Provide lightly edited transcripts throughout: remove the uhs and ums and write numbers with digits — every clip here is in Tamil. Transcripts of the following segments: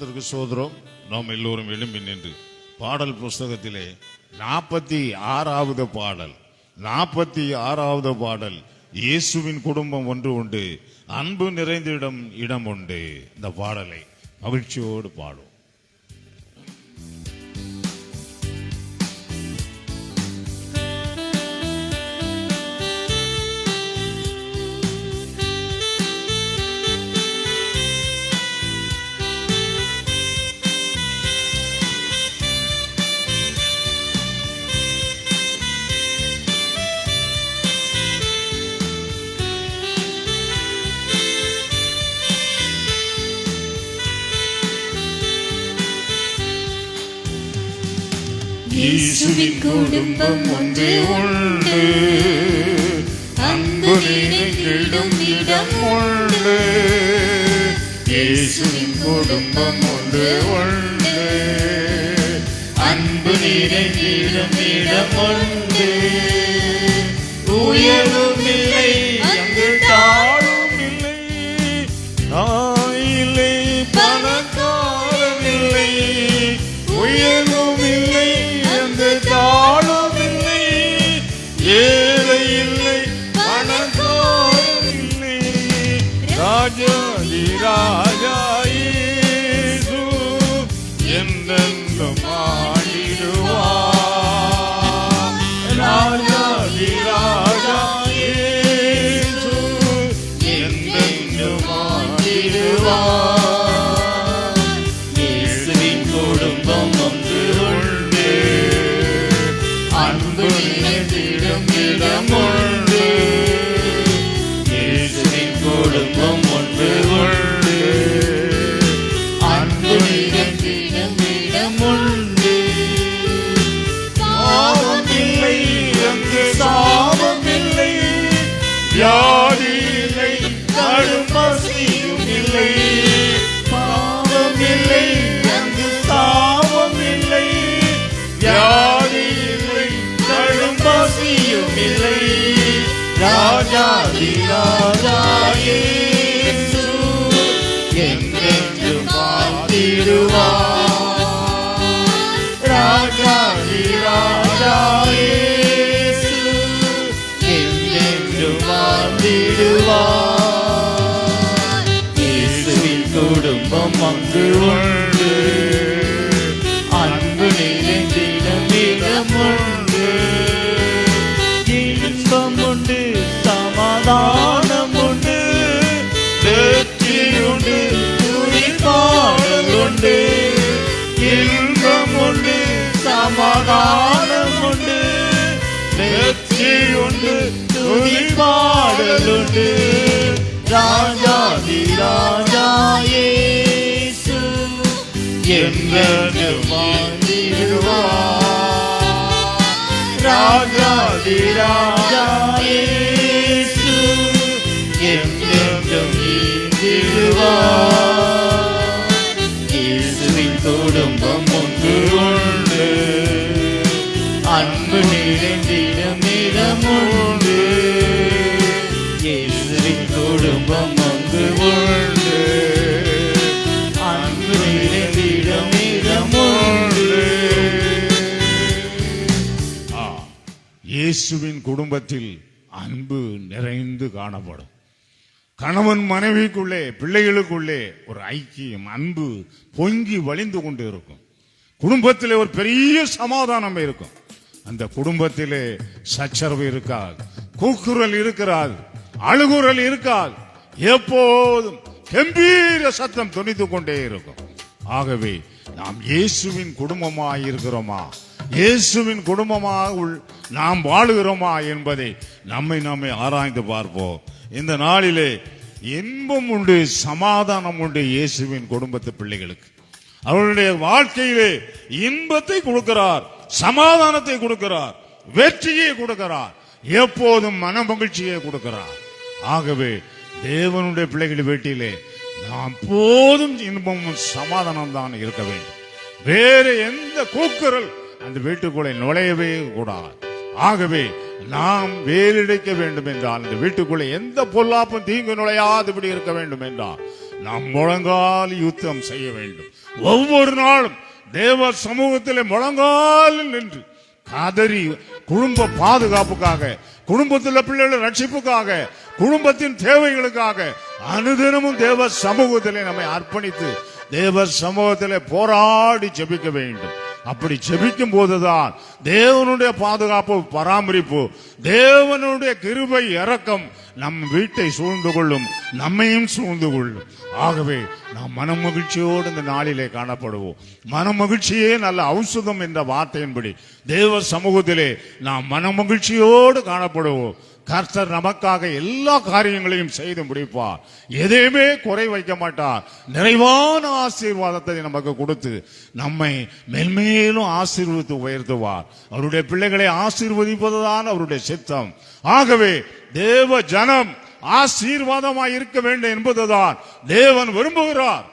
கர்த்தருக்கு சோதரம். நாம் எல்லோரும் எழும்பி நின்று பாடல் புஸ்தகத்திலே 46வது பாடல் 46வது பாடல் இயேசுவின் குடும்பம் ஒன்று உண்டு, அன்பு நிறைந்த இடம் உண்டு. இந்த பாடலை மகிழ்ச்சியோடு பாடும். இயேசுவின் குடும்பம் ஒன்று உண்டு, அன்பு நிறைந்திடும் இடம் உண்டு. இயேசுவின் குடும்பம் ஒன்று உண்டு, அன்பு நிறைந்திடும் இடம் உண்டு. உயர்வும் இல்லை, அங்கு தாழ்வும் இல்லை, ஆயில்லை பணக்காரன் இல்லை. உயர்வும் இல்லை, அங்கு தாழும் இல்லை, ஏழை இல்லை பணக்காரன் இல்லை. ராஜாதி ராஜா இயேசு என்றென்றும் ஆடிடுவார். ராஜாதி ராஜா இயேசு என்றென்றும் ஆடிடுவார். இயேசுவின் குடும்பம் ஒன்று உண்டு, அன்பு நிறைந்திடும் இடம் உண்டு. இயேசுவின் குடும்பம் ஒன்று உண்டு, அன்பு நிறைந்திடும் இடம் உண்டு. பாவம் இல்லை, அங்கு சாபம் இல்லை, வியாதி இல்லை, கடும் பசியும் இல்லை. பாவம் இல்லை, அங்கு சாபம் இல்லை, வியாதி இல்லை, கடும் பசியும் இல்லை. ராஜாதி ராஜா இயேசு என்றென்றும் வாழ்ந்திடுவார். ராஜாதி ராஜா இயேசு என்றென்றும் வாழ்ந்திடுவார். இயேசுவின் குடும்பம் அங்கு உண்டு, அன்பு நிறைந்திடும் இடம் உண்டு. இன்பம் உண்டு, சமாதானம் உண்டு, வெற்றி உண்டு, துதிப்பாடல் உண்டு. இன்பம் உண்டு, சமாதானம் உண்டு, வெற்றி உண்டு, துதிப்பாடல் உண்டு. ராஜாதி ராஜா இயேசு என்றென்றும் வாழ்ந்திடுவார். ராஜாதி ராஜா இயேசு என்றென்றும் நீந்திடுவார். இயேசுவின் குடும்பம் ஒன்று உண்டு, அன்பு நிறைந்திடும் இடம் உண்டு. இயேசுவின் குடும்பம் ஒன்று உண்டு, அன்பு நிறைந்திடும் இடம் உண்டு. இயேசுவின் குடும்பத்தில் அன்பு நிறைந்து காணப்படும். கணவன் மனைவிக்குள்ளே, பிள்ளைகளுக்குள்ளே ஒரு ஐக்கியம், அன்பு பொங்கி வழிந்து கொண்டு இருக்கும். குடும்பத்திலே ஒரு பெரிய சமாதானம் இருக்கும். அந்த குடும்பத்திலே சச்சரவு இருக்காது, கூக்குரல் இருக்கிறாது, அழுகுரல் இருக்காது. எப்போதும் கம்பீர சத்தம் துணித்துக் கொண்டே இருக்கும். ஆகவே நாம் இயேசுவின் குடும்பமாக இருக்கிறோமா, இயேசுவின் குடும்பமாக நாம் வாழுகிறோமா என்பதை நம்மை ஆராய்ந்து பார்ப்போம். இந்த நாளிலே இன்பம் உண்டு, சமாதானம் உண்டு இயேசுவின் குடும்பத்து பிள்ளைகளுக்கு. அவருடைய வாழ்க்கையிலே இன்பத்தை கொடுக்கிறார், சமாதானத்தை கொடுக்கிறார், வெற்றியை கொடுக்கிறார், எப்போதும் மன மகிழ்ச்சியை கொடுக்கிறார். ஆகவே தேவனுடைய பிள்ளைகள் வீட்டிலே நாம் போதும் இன்பமும் சமாதானம் தான் இருக்க வேண்டும். வேறு எந்த கூக்குரல் அந்த வீட்டுக்குள்ளே நுழையவே கூடாது. ஆகவே நாம் வேலிடைக்க வேண்டும் என்றால், இந்த வீட்டுக்குள்ளே எந்த பொல்லாப்பும் தீங்கு நுழையாதபடி இருக்க வேண்டும் என்றால் நாம் முழங்கால் யுத்தம் செய்ய வேண்டும். ஒவ்வொரு நாளும் தேவ சமூகத்திலே முழங்காலில் நின்று கதறி குடும்ப பாதுகாப்புக்காக, குடும்பத்தில் பிள்ளைகள் ரட்சிப்புக்காக, குடும்பத்தின் தேவைகளுக்காக அனுதினமும் தேவ சமூகத்திலே நம்மை அர்ப்பணித்து தேவ சமூகத்திலே போராடி ஜெபிக்க வேண்டும். அப்படி ஜெபிக்கும் போதுதான் தேவனுடைய பாதுகாப்பு, பராமரிப்பு, தேவனுடைய கிருபை, இரக்கம் நம் வீட்டை சூழ்ந்து கொள்ளும், நம்மையும் சூழ்ந்து கொள்ளும். ஆகவே நாம் மனமகிழ்ச்சியோடு இந்த நாளிலே காணப்படுவோம். மனமகிழ்ச்சியே நல்ல ஔஷதம் என்ற வார்த்தையின்படி தேவ சமூகத்திலே நாம் மனமகிழ்ச்சியோடு காணப்படுவோம். கர்த்தர் நமக்காக எல்லா காரியங்களையும் செய்து முடிப்பார். எதையுமே குறை வைக்க மாட்டார். நிறைவான ஆசீர்வாதத்தை நமக்கு கொடுத்து நம்மை மென்மேலும் ஆசீர்வதித்து உயர்த்துவார். அவருடைய பிள்ளைகளை ஆசீர்வதிப்பதுதான் அவருடைய சித்தம். ஆகவே தேவ ஜனம் ஆசீர்வாதமாய் இருக்க வேண்டும் என்பதுதான் தேவன் விரும்புகிறார்.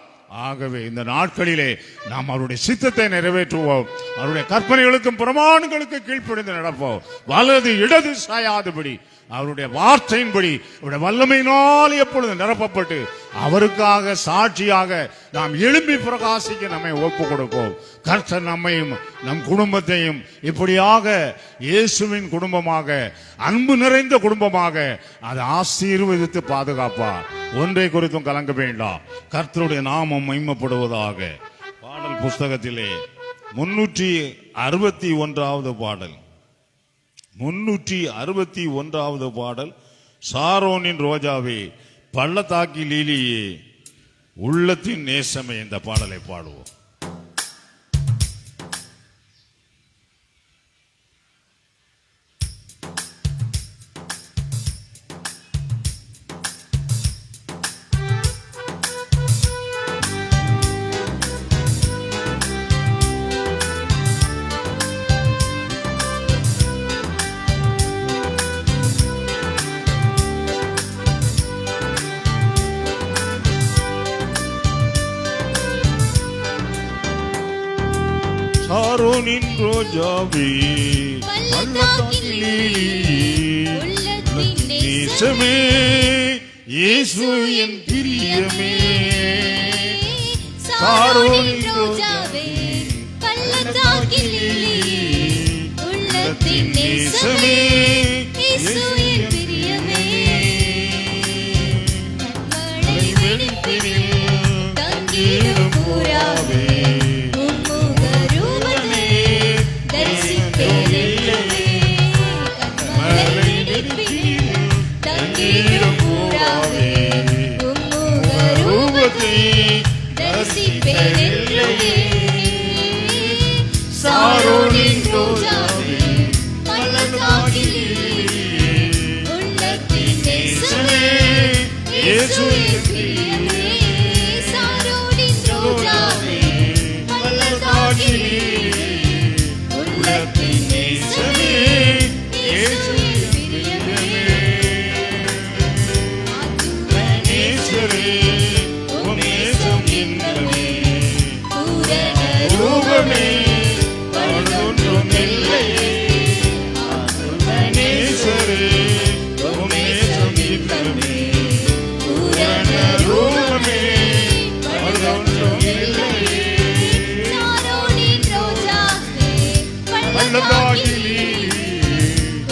ஆகவே இந்த நாட்களிலே நாம் அவருடைய சித்தத்தை நிறைவேற்றுவோம். அவருடைய கற்பனைகளுக்கும் பிரமாணங்களுக்கு கீழ்ப்படிந்து நடப்போம். வலது இடது சாயாதபடி அவருடைய வார்த்தையின்படி அவருடைய வல்லமையினால் எப்பொழுது நிரப்பப்பட்டு அவருக்காக சாட்சியாக நாம் எழும்பி பிரகாசிக்க நம்மை ஒப்பு கொடுப்போம். கர்த்தர் நம்மையும் நம் குடும்பத்தையும் இப்படியாக இயேசுவின் குடும்பமாக, அன்பு நிறைந்த குடும்பமாக அதை ஆசீர்வதித்து பாதுகாப்பார். ஒன்றை குறித்தும் கலங்க வேண்டாம். கர்த்தருடைய நாமம் மகிமைப்படுவதாக. பாடல் புஸ்தகத்திலே 361வது பாடல், 361வது பாடல். சாரோனின் ரோஜாவே, பள்ளத்தாக்கி லீலியே, உள்ளத்தின் நேசமே, இந்த பாடலை பாடுவோம். சாரோனின் ரோஜாவே, பள்ளத்தாக்கி லீலியே, உள்ளத்தின் நேசமே, இயேசு என் பிரியமே. சாரோனின் ரோஜாவே, பள்ளத்தாக்கி லீலியே, உள்ளத்தின் நேசமே, இயேசு என் பிரியமே. மழை வெடிப்பினில் தங்கிடும் புறாவே, சாரோனின் ரோஜாவே, பள்ளத்தாக்கி லீலியே, உள்ளத்தின் நேசமே, இயேசு என் பிரியமே. சாரோனின் ரோஜாவே, பள்ளத்தாக்கி லீலியே, உள்ளத்தின் நேசமே, இயேசு என் பிரியமே. நேசரே, உம் நேசம் என்னவே, பூரண ரூபமே, பழுதொன்றும் இல்லையே. நேசரே, உம் நேசம் என்னவே, பூரண ரூபமே, பழுதொன்றும் இல்லையே. சாரோனின் ரோஜாவே, பள்ளத்தாக்கி லீலியே,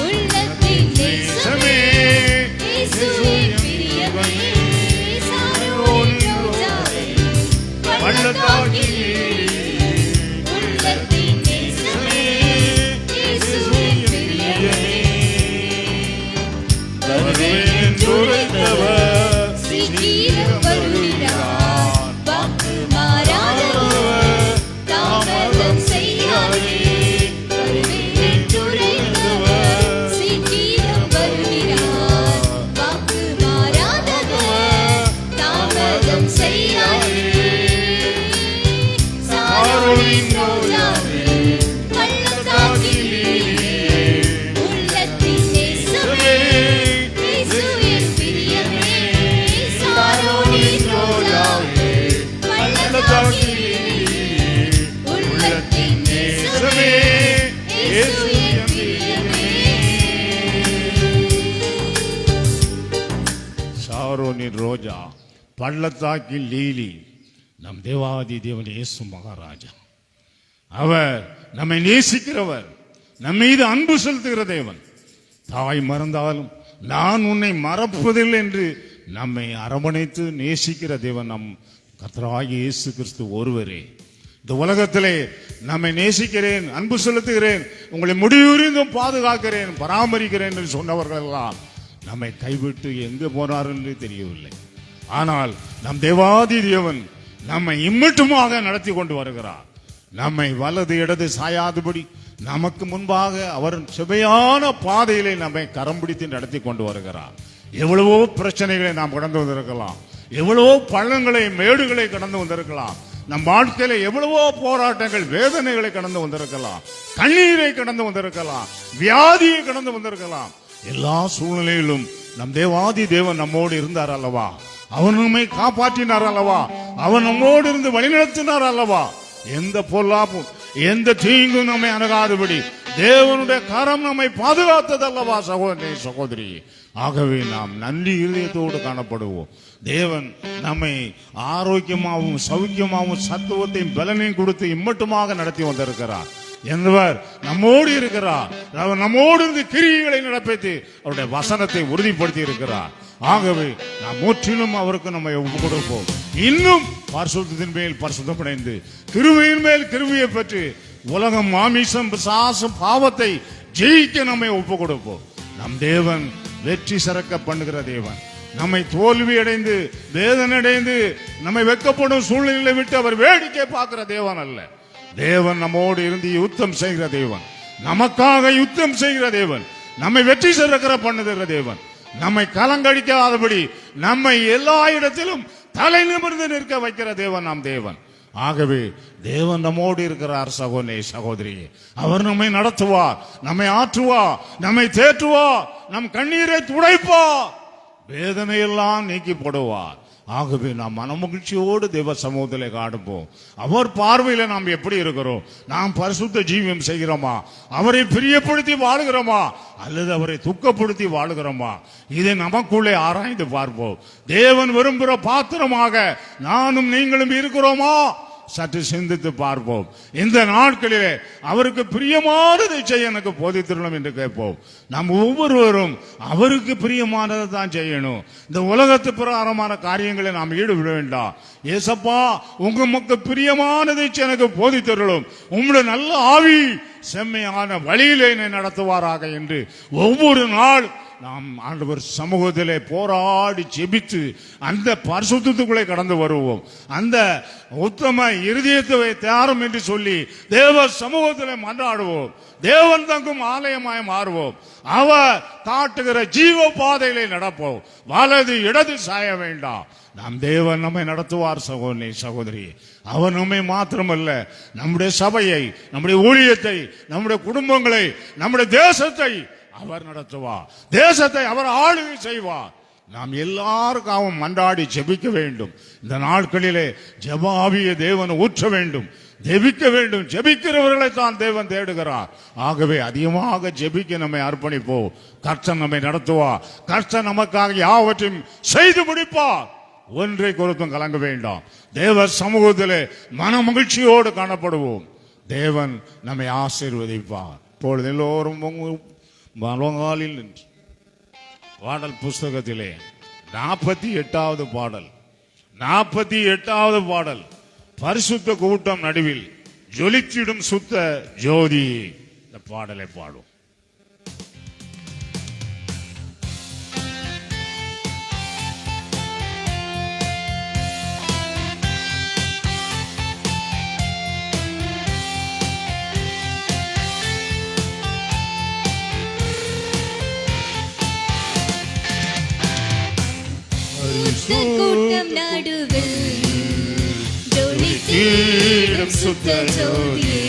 உள்ளத்தின் நேசமே, இயேசு என் பிரியமே. சாரோனின் ரோஜாவே, பள்ளத்தாக்கி லீலியே, உள்ளத்தின் நேசமே, இயேசு என் பிரியமே. வருவேன் என்று உரைத்தவர் சீக்கிரம் வருகிறார், வாக்கு மாறாதவர் தாமதம் செய்யாதே. வருவேன் என்று உரைத்தவர் சீக்கிரம் வருகிறார், வாக்கு மாறாதவர் தாமதம் செய்யாதே. சாரோனின் ரோஜாவே, பள்ளத்தாக்கி லீலியே, உள்ளத்தின் நேசமே, இயேசு என் பிரியமே. சாரோனின் ரோஜாவே, பள்ளத்தாக்கி லீலியே, உள்ளத்தின் நேசமே, இயேசு என் பிரியமே. சாரோனின் ரோஜா, பள்ளத்தாக்கில் லீலி நம் தேவாதி தேவன் இயேசு மகாராஜா. அவர் நம்மை நேசிக்கிறவர், நம் மீது அன்பு செலுத்துகிற தேவன். தாய் மறந்தாலும் நான் உன்னை மறப்பதில்லை என்று நம்மை அரவணைத்து நேசிக்கிற தேவன் நம் கர்த்தராகிய இயேசு கிறிஸ்து ஒருவரே. இந்த உலகத்திலே நம்மை நேசிக்கிறேன், அன்பு செலுத்துகிறேன், உங்களை முடிவுறிந்தும் பாதுகாக்கிறேன், பராமரிக்கிறேன் என்று சொன்னவர்கள் எல்லாம் நம்மை கைவிட்டு எங்கே போனார் என்று தெரியவில்லை. ஆனால் நம் தேவாதி தேவன் நம்மை இம்மட்டுமாக நடத்தி கொண்டு வருகிறார். நம்மை வலது இடது சாயாதபடி நமக்கு முன்பாக அவர் செவையான பாதையிலே நம்மை கரம் பிடித்து நடத்தி கொண்டு வருகிறார். எவ்வளவோ பிரச்சனைகளை நாம் கடந்து வந்திருக்கலாம், எவ்வளவோ பள்ளங்களை மேடுகளை கடந்து வந்திருக்கலாம், நம் வாழ்க்கையில எவ்வளவோ போராட்டங்கள் வேதனைகளை கடந்து வந்திருக்கலாம், கண்ணீரை கடந்து வந்திருக்கலாம், வியாதியை கடந்து வந்திருக்கலாம். எல்லா சூழ்நிலையிலும் நம் தேவாதி தேவன் நம்மோடு இருந்தார் அல்லவா, அவன் நம்மை காப்பாற்றினார் அல்லவா, அவன் நம்மோடு இருந்து வழிநடத்தினார் அல்லவா. எந்த பொல்லாப்பும் எந்த தீங்கும் நம்மை அணுகாதபடி தேவனுடைய கரம் நம்மை பாதுகாத்தது அல்லவா சகோதரி சகோதரி. ஆகவே நாம் நன்றி இதயத்தோடு காணப்படுவோம். தேவன் நம்மை ஆரோக்கியமாகவும் சௌக்கியமாகவும் சத்துவத்தையும் பலனையும் கொடுத்து இம்மட்டுமாக நடத்தி வந்திருக்கிறார். என்பவர் நம்மோடு இருக்கிறார். அவர் நம்மோடு இருந்து கிரியைகளை நடப்பித்து அவருடைய வசனத்தை உறுதிப்படுத்தி இருக்கிறார். ஆகவே நாம் முற்றிலும் அவருக்கு நம்மை ஒப்புக் கொடுப்போம். இன்னும் பரிசுத்தத்தின் மேல் பரிசுத்தம் அடைந்து கிருபையின் மேல் கிருபையை பெற்று உலகம் மாமிசம் பிசாசம் பாவத்தை ஜெயிக்க நம்மை ஒப்புக் கொடுப்போம். நம் தேவன் வெற்றி சிறக்க பண்ணுகிற தேவன். நம்மை தோல்வி அடைந்து வேதனை அடைந்து நம்மை வெட்கப்படும் சூழ்நிலை விட்டு அவர் வேடிக்கை பார்க்கிற தேவன் அல்ல. தேவன் நம்மோடு இருந்து யுத்தம் செய்கிற தேவன், நமக்காக யுத்தம் செய்கிற தேவன், நம்மை வெற்றி சிறக்கிற பண்ணுகிற தேவன், நம்மை கலங்கடிக்காதபடி நம்மை எல்லா இடத்திலும் தலை நிமிர்ந்து நிற்க வைக்கிற தேவன் நாம் தேவன். ஆகவே தேவன் நம்மோடு இருக்கிறார் சகோதரி சகோதரி. அவர் நம்மை நடத்துவார், நம்மை ஆற்றுவார், நம்மை தேற்றுவார், நம் கண்ணீரை துடைப்பார், வேதனையெல்லாம் நீக்கி போடுவார். ஆகவே நாம் மனமகிழ்ச்சியோடு தேவ சமூகத்திலே காடுவோம். அவர் பார்வையில நாம் எப்படி இருக்கிறோம்? நாம் பரிசுத்த ஜீவியம் செய்கிறோமா? அவரை பிரியப்படுத்தி வாழுகிறோமா அல்லது அவரை துக்கப்படுத்தி வாழுகிறோமா? இதை நமக்குள்ளே ஆராய்ந்து பார்ப்போம். தேவன் விரும்புகிற பாத்திரமாக நானும் நீங்களும் இருக்கிறோமா? சற்று சிந்தித்து பார்ப்போம். இந்த நாட்களிலே அவருக்கு பிரியமானதை செய்ய எனக்கு போதித்திருந்தோம் என்று கேட்போம். நாம் ஒவ்வொருவரும் அவருக்கு பிரியமானதை தான் செய்யணும். இந்த உலகத்து பிரகாரமான காரியங்களை நாம் ஈடுபட வேண்டாம். ஏசப்பா, உங்க மக்கள் பிரியமானதை எனக்கு போதித்தருளும், உங்களுடைய நல்ல ஆவி செம்மையான வழியிலே என்னை நடத்துவாராக என்று ஒவ்வொரு நாள் நாம் ஆண்டவர் சமூகத்திலே போராடி ஜெபித்து அந்த பரிசுத்தத்துக்குள்ளே கடந்து வருவோம். அந்த உத்தம இருதயத்தை தேரும் என்று சொல்லி தேவ சமூகத்திலே மன்றாடுவோம். தேவன் தங்கும் ஆலயமாய் மாறுவோம். அவர் காட்டுகிற ஜீவ பாதையிலே நடப்போம். வலது இடது சாய வேண்டாம். நாம் தேவன் நம்மை நடத்துவார் சகோதரி சகோதரி. அவர் நம்மை மாத்திரமல்ல, நம்முடைய சபையை, நம்முடைய ஊழியத்தை, நம்முடைய குடும்பங்களை, நம்முடைய தேசத்தை அவர் நடத்துவார். தேசத்தை அவர் ஆளுகை செய்வார். நாம் எல்லாருக்காகவும் மன்றாடி ஜெபிக்க வேண்டும். இந்த நாட்களிலே ஜெப ஆவியை தேவன் ஊற்ற வேண்டும், ஜெபிக்க வேண்டும். ஜெபிக்கிறவர்களை தான் தேவன் தேடுகிறார். ஆகவே அதிகமாக ஜெபிக்க நம்மை அர்ப்பணிப்போம். கர்த்தர் நம்மை நடத்துவார். கர்த்தர் நமக்காக யாவற்றையும் செய்து முடிப்பார். ஒன்றை குறித்தும் கலங்க வேண்டாம். தேவ சமூகத்திலே மன மகிழ்ச்சியோடு காணப்படுவோம். தேவன் நம்மை ஆசீர்வதிப்பார். இப்பொழுது எல்லோரும் மலங்காலில் நின்று பாடல் புஸ்தகத்திலே 48வது பாடல், 48வது பாடல், பரிசுத்த கூட்டம் நடுவில் ஜொலிச்சிடும் சுத்த ஜோதி, இந்த பாடலை பாடும். கூட்டம் நடுவில் ஜொலித்திடும் சுத்த ஜோதியே,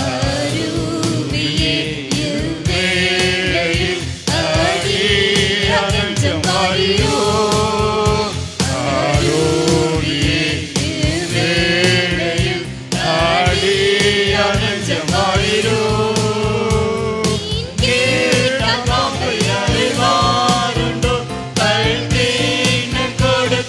அருவியே இவ்வேளையில் அடிய நெஞ்சம் வாரியோ, அருவியே இவ்வேளையில் அடிய நெஞ்சம் வாரியோ, கேட்ட பாப்பை அறிவாருண்டோ, கல்தீன கொடுக்க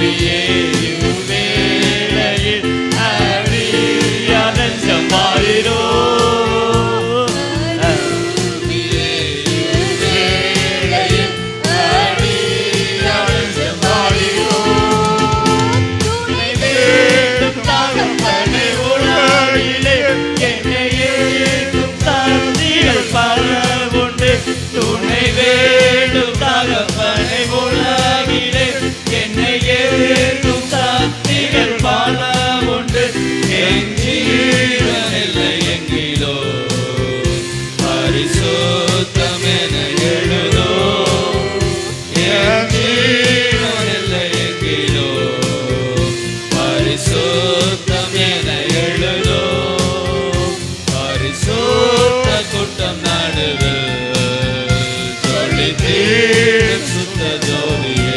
கருவியே இவ்வேளையில் அடிய நெஞ்சமாயிரோ துணை வேண்டும் தகப்பனை உலகிலே என்னை ஏற்றும் சக்திகள் பல உண்டு என் ஜீவனில்லை எங்கிலோ பரிசுத்தம் என எழுதோ என் ஜீவனில்லை எங்கிலோ பரிசுத்தம் என எழுதோ பரிசுத்த கூட்டம் நடுவில் சுத்த ஜோதியே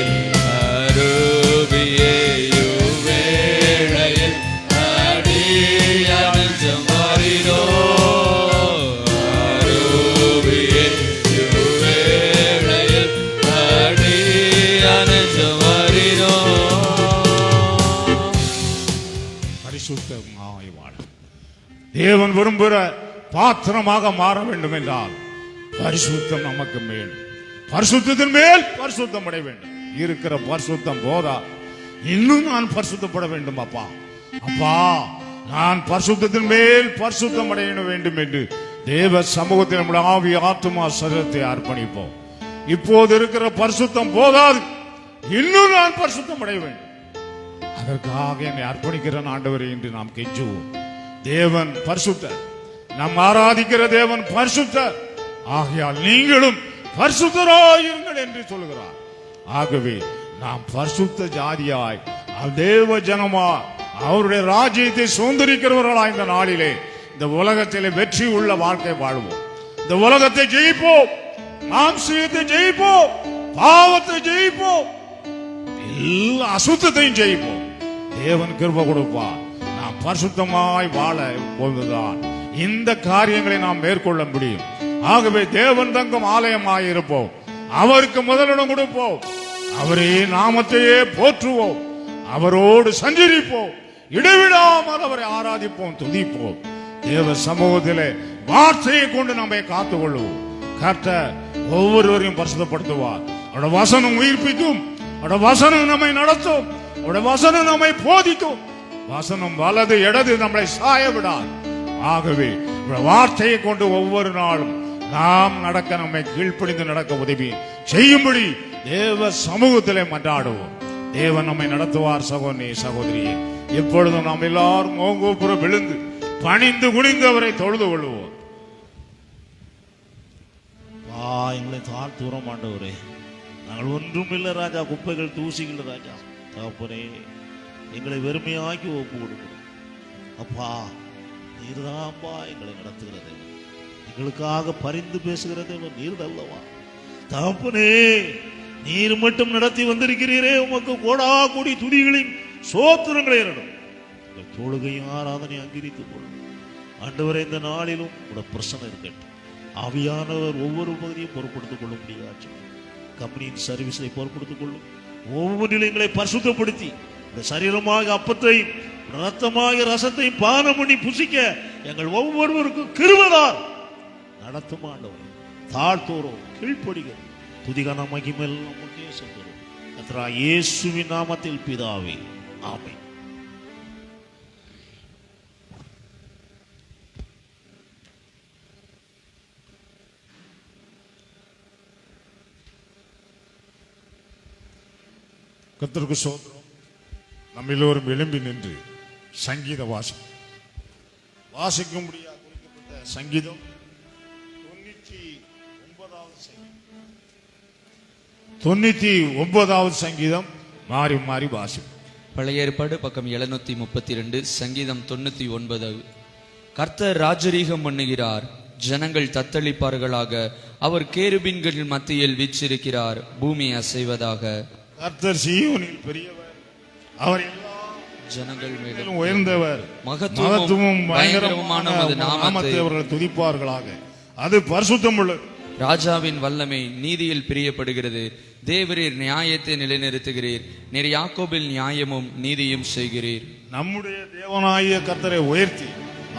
அருவியே யுவேளையில் அடிய நெஞ்சமாரிரோ அருவியே யுவேளையில் அடிய நெஞ்சமாரிரோ பரிசுத்தமாய் வாழ தேவன் விரும்புகிற பாத்திரமாக மாற வேண்டும் என்றால் பரிசுத்தம் நமக்கு மேல், பரிசுத்தத்தின் மேல் பரிசுத்தம் அடைய வேண்டும். இருக்கிற பரிசுத்தம் போதா, இன்னும் நான் பரிசுத்தப்பட வேண்டும். அப்பா அப்பா நான் பரிசுத்தத்தின் மேல் பரிசுத்தம் அடைய வேண்டும் என்று தேவ சமூகத்தில் நம்முடைய ஆவி ஆத்துமா சரீரத்தை அர்ப்பணிப்போம். இப்போது இருக்கிற பரிசுத்தம் போதாது, இன்னும் நான் பரிசுத்தம் அடைய வேண்டும். அதற்காக என்னை அர்ப்பணிக்கிற ஆண்டவரை என்று நாம் கெஞ்சுவோம். தேவன் பரிசுத்தர், நாம் ஆராதிக்கிற தேவன் பரிசுத்தர். ஆகையால் நீங்களும் பரிசுத்தராயிருங்கள் என்று சொல்கிறார். ஆகவே நாம் பரிசுத்த ஜாதியாய் தேவ ஜனமா அவருடைய ராஜ்யத்தை சுதந்திரிக்கிறவர்களாய் இந்த நாளிலே இந்த உலகத்திலே வெற்றி உள்ள வாழ்க்கை வாழ்வோம். இந்த உலகத்தை ஜெயிப்போம், மாம்சத்தை ஜெயிப்போம், பாவத்தை ஜெயிப்போம், எல்லா அசுத்தத்தையும் ஜெயிப்போம். தேவன் கிருபை கொடுப்பார். நாம் பரிசுத்தமாய் வாழ போதுதான் இந்த காரியங்களை நாம் மேற்கொள்ள முடியும். ஆகவே தேவன் தங்கும் ஆலயமாயிருப்போம், அவருக்கு முதலிடம் கொடுப்போம், அவரே நாமத்தையே போற்றுவோம், அவரோடு சஞ்சரிப்போம், இடைவிடாமல் அவரை ஆராதிப்போம், துதிப்போம். தேவ சமூகத்திலே வார்த்தையை கொண்டு நம்மை காத்துக் கொள்வோம். கர்த்தர் ஒவ்வொருவரையும் பரிசுத்தப்படுத்துவார். அவருடைய வசனம் உயிர்ப்பிக்கும், அவருடைய வசனம் நம்மை நடத்தும், அவருடைய வசனம் நம்மை போதிக்கும். வசனம் வலது இடது நம்மளை சாய விடாது. ஆகவே வார்த்தையை கொண்டு ஒவ்வொரு நாளும் நாம் நடக்க, நம்மை கீழ்ப்படிந்து நடக்க உதவி செய்யும்படி தேவ சமூகத்திலே மன்றாடுவோம். தேவன் நம்மை நடத்துவார். சகோதரி சகோதரியே, எப்பொழுதும் நாம் எல்லாரும் ஓங்கோப்புற விழுந்து பணிந்து குனிந்து அவரை தொழுது கொள்வோம். எங்களை தாழ்த்துறோம் ஆண்டவரே, நாங்கள் ஒன்றும் இல்லை ராஜா, குப்பைகள் தூசிகள் ராஜா. தகப்பனே, எங்களை வெறுமையாக்கி ஒப்பு கொடுக்கிறோம். அப்பா, நீர்தான்பா எங்களை நடத்துகிறது, எங்களுக்காக பரிந்து பேசுகிறது நீர் அல்லவா தகப்பனே. நீர் மட்டும் நடத்தி வந்திருக்கிறீரே, உமக்கு கோடா கோடி துதிகளின் சோத்திரங்களை இறடும். தொழுகையும் ஆராதனை அங்கீகரித்துக் கொள்ளும் ஆண்டவரே. இந்த நாளிலும் உங்களோட பிரசனை இருக்கட்டும். ஆவியானவர் ஒவ்வொரு பகுதியும் பொறுப்படுத்திக் கொள்ள முடியாது. கம்பெனியின் சர்வீஸை பொறுப்படுத்திக் கொள்ளும். ஒவ்வொரு நிலையங்களை பரிசுத்தப்படுத்தி இந்த சரீரமாக அப்பத்தையும் ரத்தமாக ரசத்தையும் பானம் பண்ணி புசிக்க எங்கள் ஒவ்வொருவருக்கும் கிருபைதார் நடத்தும் ஆண்டவர். தாழ்த்தோறும் கீழ்ப்படிகள் துதிகான மகிமெல்லாம் நமக்கே சொல்கிறோம். கர்த்தரா இயேசுவின் நாமத்தில் பிதாவே, ஆமென். கர்த்தருக்கு சோதரம். நம்ம எல்லோரும் எழும்பி நின்று சங்கீத வாசிக்க முடியாது குறிக்கப்பட்ட சங்கீதம் 99வது சங்கீதம் மாறி மாறி வாசிப்போம். பழைய ஏற்பாடு பக்கம் 732, சங்கீதம் 99. கர்த்தர் ராஜரீகம் பண்ணுகிறார், ஜனங்கள் தத்தளிப்பார்களாக. அவர் கேருபீன்கள் மத்தியில் வீற்றிருக்கிறார், பூமி அசைவதாக. கர்த்தர் சீயோனில் பெரியவர், அவர் எல்லா ஜனங்கள் மேலும் உயர்ந்தவர். மகத்துவமும் பயங்கரமான நாமத்தை அவர்கள் துதிப்பார்களாக. அது பரிசுத்தம் உள்ளது, ராஜாவின் வல்லமை நீதியில் பிரியப்படுகிறது. தேவரீர் நியாயத்தை நிலைநிறுத்துகிறீர். நீர் யாக்கோபில் நியாயமும் நீதியும் செய்கிறீர். நம்முடைய தேவனாகிய கர்த்தரை உயர்த்தி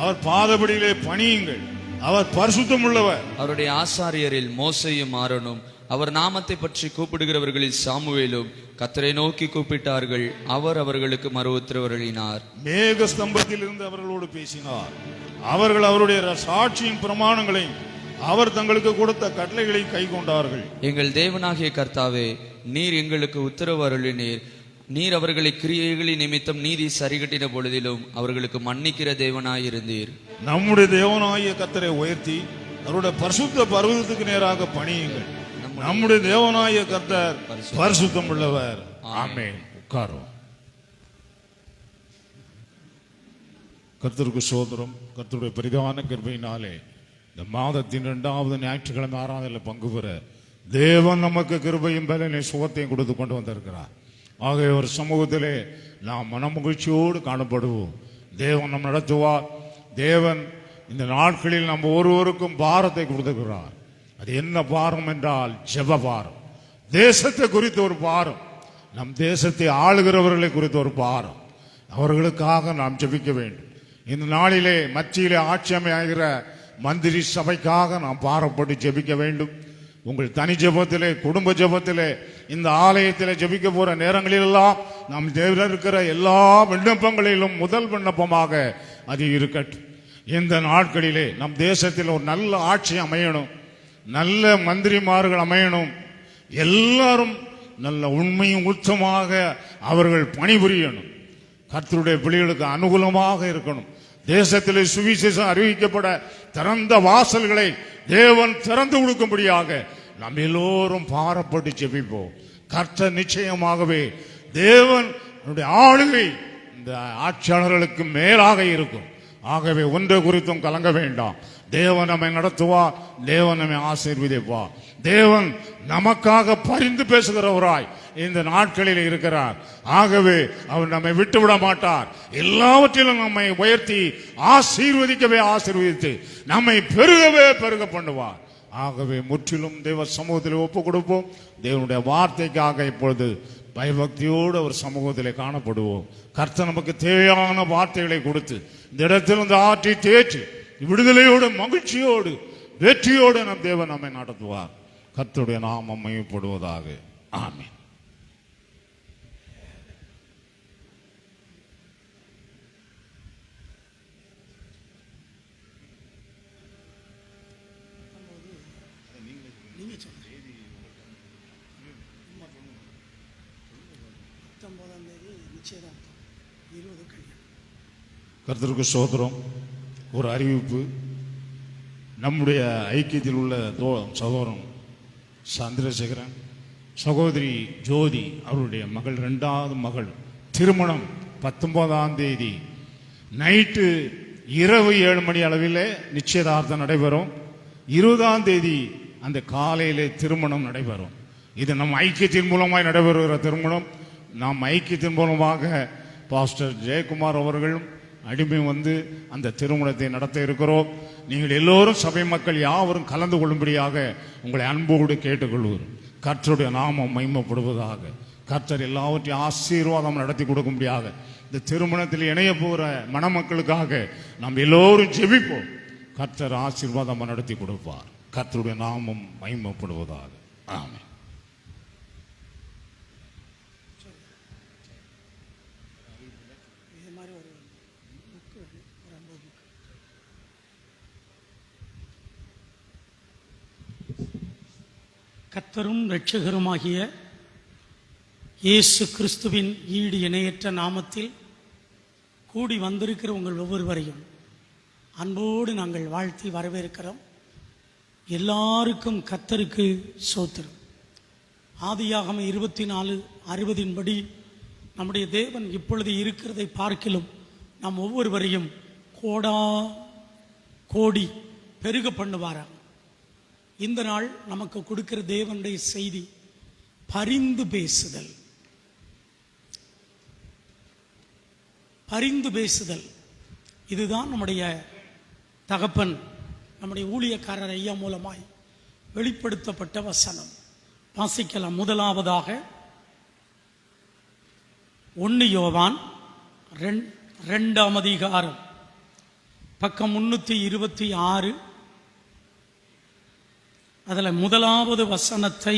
அவர் பாதபடியிலே பணியுங்கள். அவர் பரிசுத்தம் உள்ளவர். அவருடைய ஆசாரியரில் மோசேயும் ஆரோனும் அவர் நாமத்தை பற்றி கூப்பிடுகிறவர்களில் சாமுவேலும் கர்த்தரை நோக்கி கூப்பிட்டார்கள். அவர் அவர்களுக்கு மறு உத்தரவருளினார். மேக ஸ்தம்பத்தில் இருந்து அவர்களோடு பேசினார். அவர்கள் அவருடைய சாட்சியின் பிரமாணங்களையும் அவர் தங்களுக்கு கொடுத்த கட்டளைகளை கை கொண்டார்கள். எங்கள் தேவனாகிய கர்த்தாவே, நீர் எங்களுக்கு உத்தரவு அருளினீர். நீர் அவர்களை கிரியைகளின் நிமித்தம் நீதி சரிகட்டின பொழுதிலும் அவர்களுக்கு மன்னிக்கிற தேவனாயிருந்தீர். நம்முடைய தேவனாகிய கர்த்தரை உயர்த்தி அவருடைய பரிசுத்த பர்வதத்துக்கு நேராக பணியுங்கள். நம்முடைய தேவனாகிய கர்த்தர் பரிசுத்தம் உள்ளவர். ஆமென். உட்காரும். கர்த்தருக்கு சோதரம். கர்த்தருடைய பெரிதான கிருபையினாலே இந்த மாதத்தின் 2வது ஞாயிற்றுக்கிழமை ஆராதனையில் பங்கு பெற தேவன் நமக்கு கிருபையும் பலனை சுகத்தையும் கொடுத்து கொண்டு வந்திருக்கிறார். ஆகிய ஒரு சமூகத்திலே நாம் மனமகிழ்ச்சியோடு காணப்படுவோம். தேவன் நம் நடத்துவார். தேவன் இந்த நாட்களில் நம்ம ஒருவருக்கும் பாரத்தை கொடுத்துக்கிறார். அது என்ன பாரம் என்றால் ஜெப பாரம். தேசத்தை குறித்த ஒரு பாரம், நம் தேசத்தை ஆளுகிறவர்களை குறித்த ஒரு பாரம். அவர்களுக்காக நாம் ஜெபிக்க வேண்டும். இந்த நாளிலே மத்தியிலே ஆட்சி அமைகிற மந்திரி சபைக்காக நாம் பாரப்பட்டு ஜெபிக்க வேண்டும். உங்கள் தனி ஜெபத்திலே, குடும்ப ஜெபத்திலே, இந்த ஆலயத்திலே ஜெபிக்க போற நேரங்களிலெல்லாம் நாம் தேவன் இருக்கிற எல்லா விண்ணப்பங்களிலும் முதல் விண்ணப்பமாக அது இருக்கட்டும். இந்த நாட்களிலே நம் தேசத்தில் ஒரு நல்ல ஆட்சி அமையணும், நல்ல மந்திரிமார்கள் அமையணும், எல்லாரும் நல்ல உண்மையும் உச்சமாக அவர்கள் பணிபுரியணும், கர்த்தருடைய பிள்ளைகளுக்கு அனுகூலமாக இருக்கணும். தேசத்திலே சுவிசேஷம் அறிவிக்கப்பட திறந்த வாசல்களை தேவன் திறந்து கொடுக்கும்படியாக நாம் எல்லோரும் பாரப்பட்டு ஜெபிப்போம். கர்த்தர் நிச்சயமாகவே தேவன் ஆளுகை இந்த ஆட்சியாளர்களுக்கு மேலாக இருக்கும். ஆகவே ஒன்றை குறித்தும் கலங்க வேண்டாம். தேவன் நம்மை நடத்துவார், தேவன் நம்மை ஆசீர்வதிப்பார். தேவன் நமக்காக பரிந்து பேசுகிறவராய் இந்த நாட்களில் இருக்கிறார். ஆகவே அவர் நம்மை விட்டுவிட மாட்டார். எல்லாவற்றிலும் நம்மை உயர்த்தி ஆசீர்வதிக்கவே ஆசீர்வதித்து நம்மை பெருகவே பெருக பண்ணுவார். ஆகவே முற்றிலும் தேவ சமூகத்தில் ஒப்பு கொடுப்போம். தேவனுடைய வார்த்தைக்காக இப்பொழுது பயபக்தியோடு அவர் சமூகத்திலே காணப்படுவோம். கர்த்தர் நமக்கு தேவையான வார்த்தைகளை கொடுத்து இந்த இடத்திலிருந்து ஆற்றி தேற்றி விடுதலையோடு மகிழ்ச்சியோடு வெற்றியோடு நம் தேவன் நம்மை நடத்துவார். கர்த்தருடைய நாமம் மகிமைப்படுவதாக. ஆமென். கர்த்தருக்கு சோதரம். ஒரு அறிவிப்பு. நம்முடைய ஐக்கியத்தில் உள்ள சகோதரன் சந்திரசேகரன், சகோதரி ஜோதி அவருடைய மகள் 2வது மகள் திருமணம் 19ஆம் தேதி நைட்டு இரவு 7 மணி அளவில் நிச்சயதார்த்தம் நடைபெறும். 20ஆம் தேதி அந்த காலையிலே திருமணம் நடைபெறும். இது நம் ஐக்கியத்தின் மூலமாய் நடைபெறுகிற திருமணம். நாம் ஐக்கியத்தின் மூலமாக பாஸ்டர் ஜெயக்குமார் அவர்களும் அடிமை வந்து அந்த திருமணத்தை நடத்த இருக்கிறோம். நீங்கள் எல்லோரும் சபை மக்கள் யாவரும் கலந்து கொள்ளும்படியாக உங்களை அன்போடு கேட்டுக்கொள்வோம். கர்த்தருடைய நாமம் மகிமைப்படுவதாக. கர்த்தர் எல்லாவற்றையும் ஆசீர்வாதம் நடத்தி கொடுக்கும்படியாக இந்த திருமணத்தில் இணைய போகிற மணமக்களுக்காக நாம் எல்லோரும் ஜெபிப்போம். கர்த்தர் ஆசீர்வாதம் நடத்தி கொடுப்பார். கர்த்தருடைய நாமம் மகிமைப்படுவதாக. ஆமென். கர்த்தரும் இரட்சகருமாகிய இயேசு கிறிஸ்துவின் ஈடு இணையற்ற நாமத்தில் கூடி வந்திருக்கிற உங்கள் ஒவ்வொருவரையும் அன்போடு நாங்கள் வாழ்த்தி வரவேற்கிறோம். எல்லாருக்கும் கர்த்தருக்கு ஸ்தோத்திரம். ஆதியாகமம் 24:60 படி நம்முடைய தேவன் இப்பொழுது இருக்கிறதை பார்க்கிலும் நாம் ஒவ்வொருவரையும் கோடி பெருக பண்ணுவாராம். இந்த நாள் நமக்கு கொடுக்கிற தேவனுடைய செய்தி பரிந்து பேசுதல். பரிந்து பேசுதல் இதுதான் நம்முடைய தகப்பன், நம்முடைய ஊழியக்காரர் ஐயா மூலமாய் வெளிப்படுத்தப்பட்ட வசனம். வாசிக்கலாம். முதலாவதாக 1 யோவான் 2ஆம் அதிகாரம் பக்கம் 326. அதில் முதலாவது வசனத்தை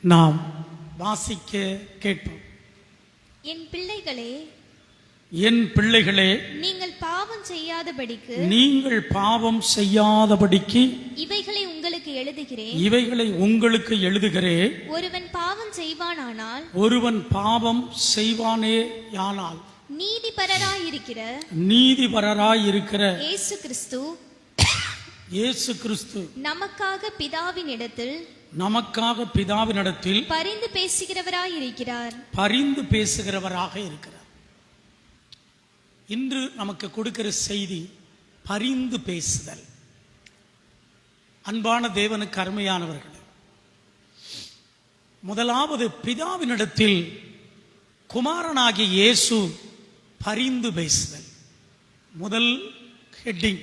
நாம் வாசிக்க கேட்போம். என் பிள்ளைகளே, என் பிள்ளைகளே, நீங்கள் பாவம் செய்யாதபடிக்கு இவைகளை உங்களுக்கு எழுதுகிறேன். ஒருவன் பாவம் செய்வானேயானால் நீதிபரராயிருக்கிற இயேசு கிறிஸ்து நமக்காக பிதாவினிடத்தில் பரிந்து பேசுகிறவராக இருக்கிறார். இன்று நமக்கு கொடுக்கிற செய்தி பரிந்து பேசுதல். அன்பான தேவனுக்கு அருமையானவர்களே, முதலாவது பிதாவினிடத்தில் குமாரனாகிய இயேசு பரிந்து பேசுதல். முதல் ஹெட்டிங்,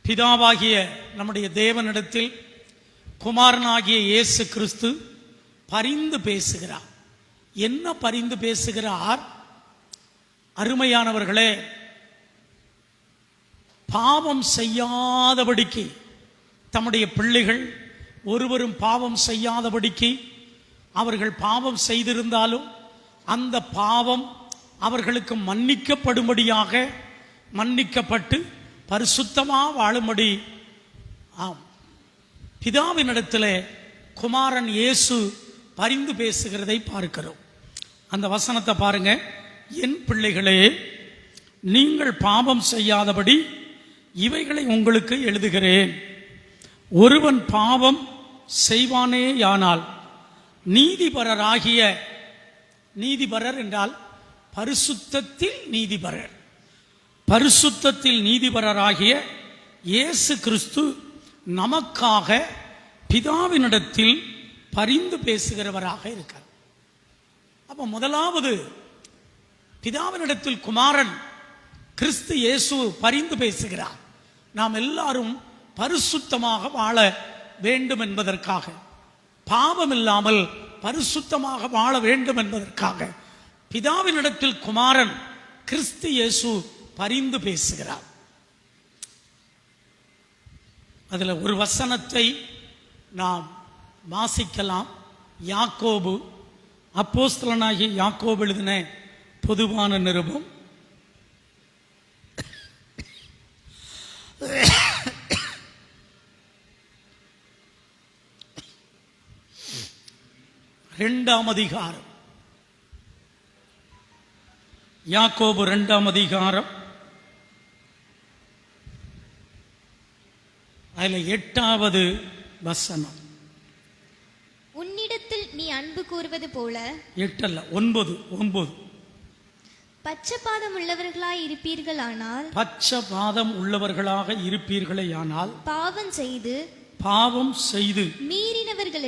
பிதாவாகிய நம்முடைய தேவனிடத்தில் குமாரனாகிய இயேசு கிறிஸ்து பரிந்து பேசுகிறார். என்ன பரிந்து பேசுகிறார்? அருமையானவர்களே, பாவம் செய்யாதபடிக்கு தம்முடைய பிள்ளைகள் ஒருவரும் பாவம் செய்யாதபடிக்கு, அவர்கள் பாவம் செய்திருந்தாலும் அந்த பாவம் அவர்களுக்கு மன்னிக்கப்பட்டு பரிசுத்தமாக வாழும்படி பிதாவினிடத்திலே குமாரன் இயேசு பரிந்து பேசுகிறதை பார்க்கிறோம். அந்த வசனத்தை பாருங்க. என் பிள்ளைகளே, நீங்கள் பாவம் செய்யாதபடி இவைகளை உங்களுக்கு எழுதுகிறேன். ஒருவன் பாவம் செய்வானேயானால் நீதிபரர் என்றால் பரிசுத்தத்தில் நீதிபரராகிய இயேசு கிறிஸ்து நமக்காக பிதாவினிடத்தில் பரிந்து பேசுகிறவராக இருக்கிறார். அப்ப முதலாவது பிதாவினிடத்தில் குமாரன் கிறிஸ்து இயேசு பரிந்து பேசுகிறார். நாம் எல்லாரும் பரிசுத்தமாக வாழ வேண்டும் என்பதற்காக, பாவம் இல்லாமல் பரிசுத்தமாக வாழ வேண்டும் என்பதற்காக பிதாவினிடத்தில் குமாரன் கிறிஸ்து இயேசு பரிந்து பேசுகிறார். அதில் ஒரு வசனத்தை நாம் வாசிக்கலாம். யாக்கோபு, அப்போஸ்தலனாகிய யாக்கோபு எழுதின பொதுவான நிருபம் 2ஆம் அதிகாரம். யாக்கோபு 2ஆம் அதிகாரம், அதில் 8வது வசனம். உன்னிடத்தில் நீ அன்பு கூறுவது போல, 8 அல்ல 9. பட்சபாதம் உள்ளவர்களாய் இருப்பீர்களானால் பாவம் செய்து மீறினவர்கள்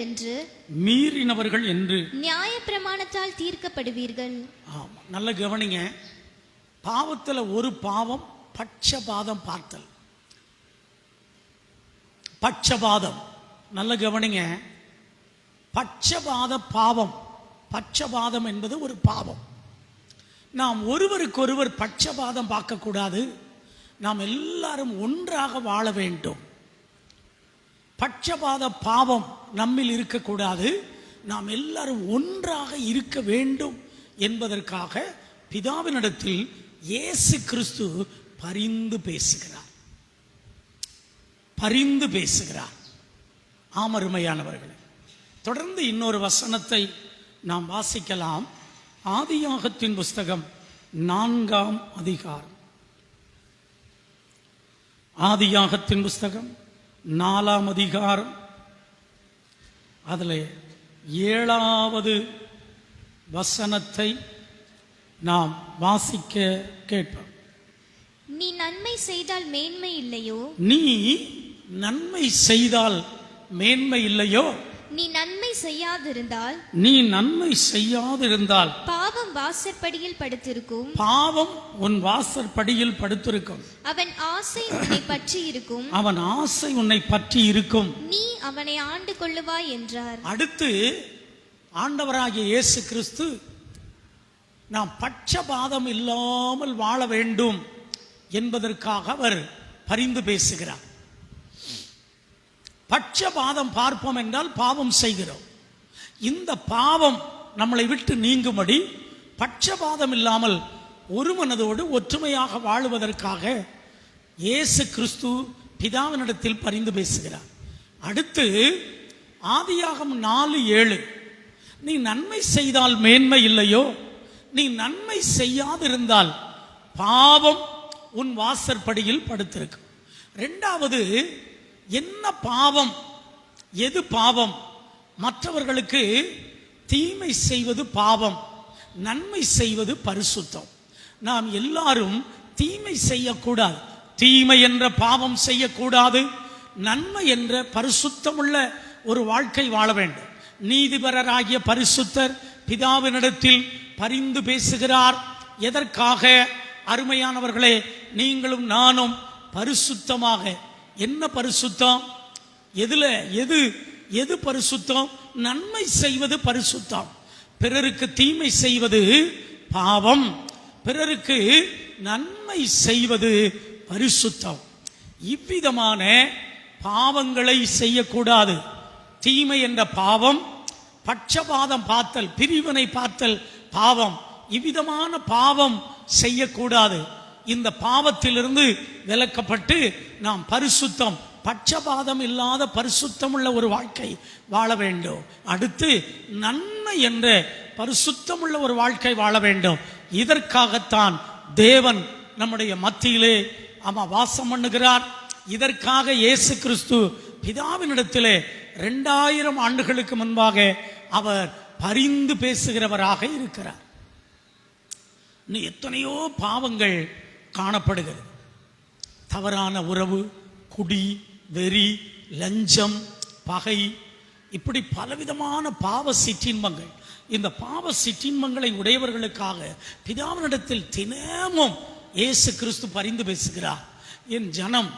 என்று நியாயப்பிரமாணத்தால் தீர்க்கப்படுவீர்கள். ஆமா, நல்ல கவனிங்க. பாவத்தில் ஒரு பாவம் பட்சபாதம் பார்த்தல். பட்சபாதம், நல்ல கவனிங்க. பட்சபாதம் என்பது ஒரு பாவம். நாம் ஒருவருக்கொருவர் பட்சபாதம் பார்க்கக்கூடாது. நாம் எல்லாரும் ஒன்றாக வாழ வேண்டும். பட்சபாத பாவம் நம்மில் இருக்கக்கூடாது. நாம் எல்லாரும் ஒன்றாக இருக்க வேண்டும் என்பதற்காக பிதாவினிடத்தில் இயேசு கிறிஸ்து பரிந்து பேசுகிறார். ஆமருமையானவர்களே, தொடர்ந்து இன்னொரு வசனத்தை நாம் வாசிக்கலாம். ஆதியாகத்தின் புஸ்தகம் 4ஆம் அதிகாரம். ஆதியாகத்தின் புஸ்தகம் 4ஆம் அதிகாரம், அதில் 7வது வசனத்தை நாம் வாசிக்க கேட்போம். நீ நன்மை செய்தால் மேன்மை இல்லையோ, நீ நன்மை செய்யாதிருந்தால் பாவம் வாசற்படியில் படுத்திருக்கும். உன் வாசற்படியில் படுத்திருக்கும். அவன் ஆசை உன்னை பற்றி இருக்கும். நீ அவனை ஆண்டு கொள்ளுவாய் என்றார். அடுத்து ஆண்டவராகிய இயேசு கிறிஸ்து நாம் பட்சபாதம் இல்லாமல் வாழ வேண்டும் என்பதற்காக அவர் பரிந்து பேசுகிறார். பட்சபாதம் பார்ப்போம் என்றால் பாவம் செய்கிறோம். இந்த பாவம் நம்மளை விட்டு நீங்கும்படி பட்சபாதம் இல்லாமல் ஒரு மனதோடு ஒற்றுமையாக வாழுவதற்காக இயேசு கிறிஸ்து பிதாவினிடத்தில் பரிந்து பேசுகிறார். அடுத்து ஆதியாகமம் 4:7 நீ நன்மை செய்தால் மேன்மை இல்லையோ, நீ நன்மை செய்யாதிருந்தால் பாவம் உன் வாசற்படியில் படுத்திருக்கும். இரண்டாவது, என்ன பாவம்? எது பாவம்? மற்றவர்களுக்கு தீமை செய்வது பாவம், நன்மை செய்வது பரிசுத்தம். நாம் எல்லாரும் தீமை செய்யக்கூடாது, தீமை என்ற பாவம் செய்யக்கூடாது, நன்மை என்ற பரிசுத்தமுள்ள ஒரு வாழ்க்கை வாழ வேண்டும். நீதிபரராகிய பரிசுத்தர் பிதாவினிடத்தில் பரிந்து பேசுகிறார். எதற்காக? அருமையானவர்களே, நீங்களும் நானும் பரிசுத்தமாக. என்ன பரிசுத்தம்? எது பரிசுத்தம்? நன்மை செய்வது பரிசுத்தம். பிறருக்கு தீமை செய்வது பாவம், பிறருக்கு நன்மை செய்வது பரிசுத்தம். இவ்விதமான பாவங்களை செய்யக்கூடாது. தீமை என்ற பாவம், பட்சபாதம் பார்த்தல், பிரிவினை பார்த்தல் பாவம். இவ்விதமான பாவம் செய்யக்கூடாது. இந்த பாவத்திலிருந்து விலக்கப்பட்டு நாம் பரிசுத்தம், பட்சபாதம் இல்லாத பரிசுத்தம் உள்ள ஒரு வாழ்க்கை வாழ வேண்டும். அடுத்து நன்மை என்ற பரிசுத்தம் உள்ள ஒரு வாழ்க்கை வாழ வேண்டும். இதற்காகத்தான் தேவன் நம்முடைய மத்தியிலே வாசம் பண்ணுகிறார். இதற்காக இயேசு கிறிஸ்து பிதாவினிடத்திலே 2000 ஆண்டுகளுக்கு முன்பாக அவர் பரிந்து பேசுகிறவராக இருக்கிறார். இன்னும் எத்தனையோ பாவங்கள் காணப்படுகிறது. தவறான உறவு, குடி, வெறி, லஞ்சம், பகை, இப்படி பலவிதமான பாவ சிற்றின்பங்கள். இந்த பாவ சிற்றின்பங்களை உடையவர்களுக்காக பிதாவினிடத்தில் தினமும் இயேசு கிறிஸ்து பரிந்து பேசுகிறார். என் ஜனம்,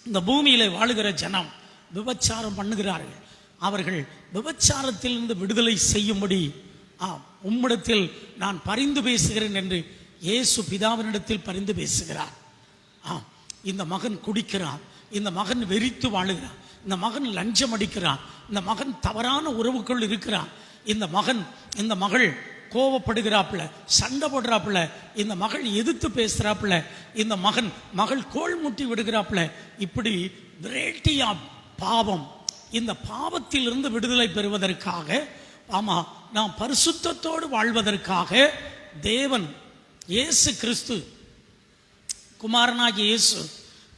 இந்த பூமியிலே வாழுகிற ஜனம் விபச்சாரம் பண்ணுகிறார்கள். அவர்கள் விபச்சாரத்திலிருந்து விடுதலை செய்யும்படி உம்மிடத்தில் நான் பரிந்து பேசுகிறேன் என்று இயேசு பிதாவினிடத்தில் பரிந்து பேசுகிறார். இந்த மகன் குடிக்கிறான், இந்த மகன் வெறித்து வாழுகிறான், இந்த மகன் லஞ்சம் அடிக்கிறான், இந்த மகன் தவறான உறவுக்குள் இருக்கிறான், இந்த மகள் கோவப்படுகிறாப்புல, சண்டை போடுறாப்புல, இந்த மகள் எதிர்த்து பேசுறாப்புல, இந்த மகள் கோல் முட்டி விடுகிறாப்புல. இப்படி வெரைட்டி ஆஃப் பாவம். இந்த பாவத்திலிருந்து விடுதலை பெறுவதற்காக, நாம் பரிசுத்தத்தோடு வாழ்வதற்காக தேவன் இயேசு கிறிஸ்து, குமாரனாகிய இயேசு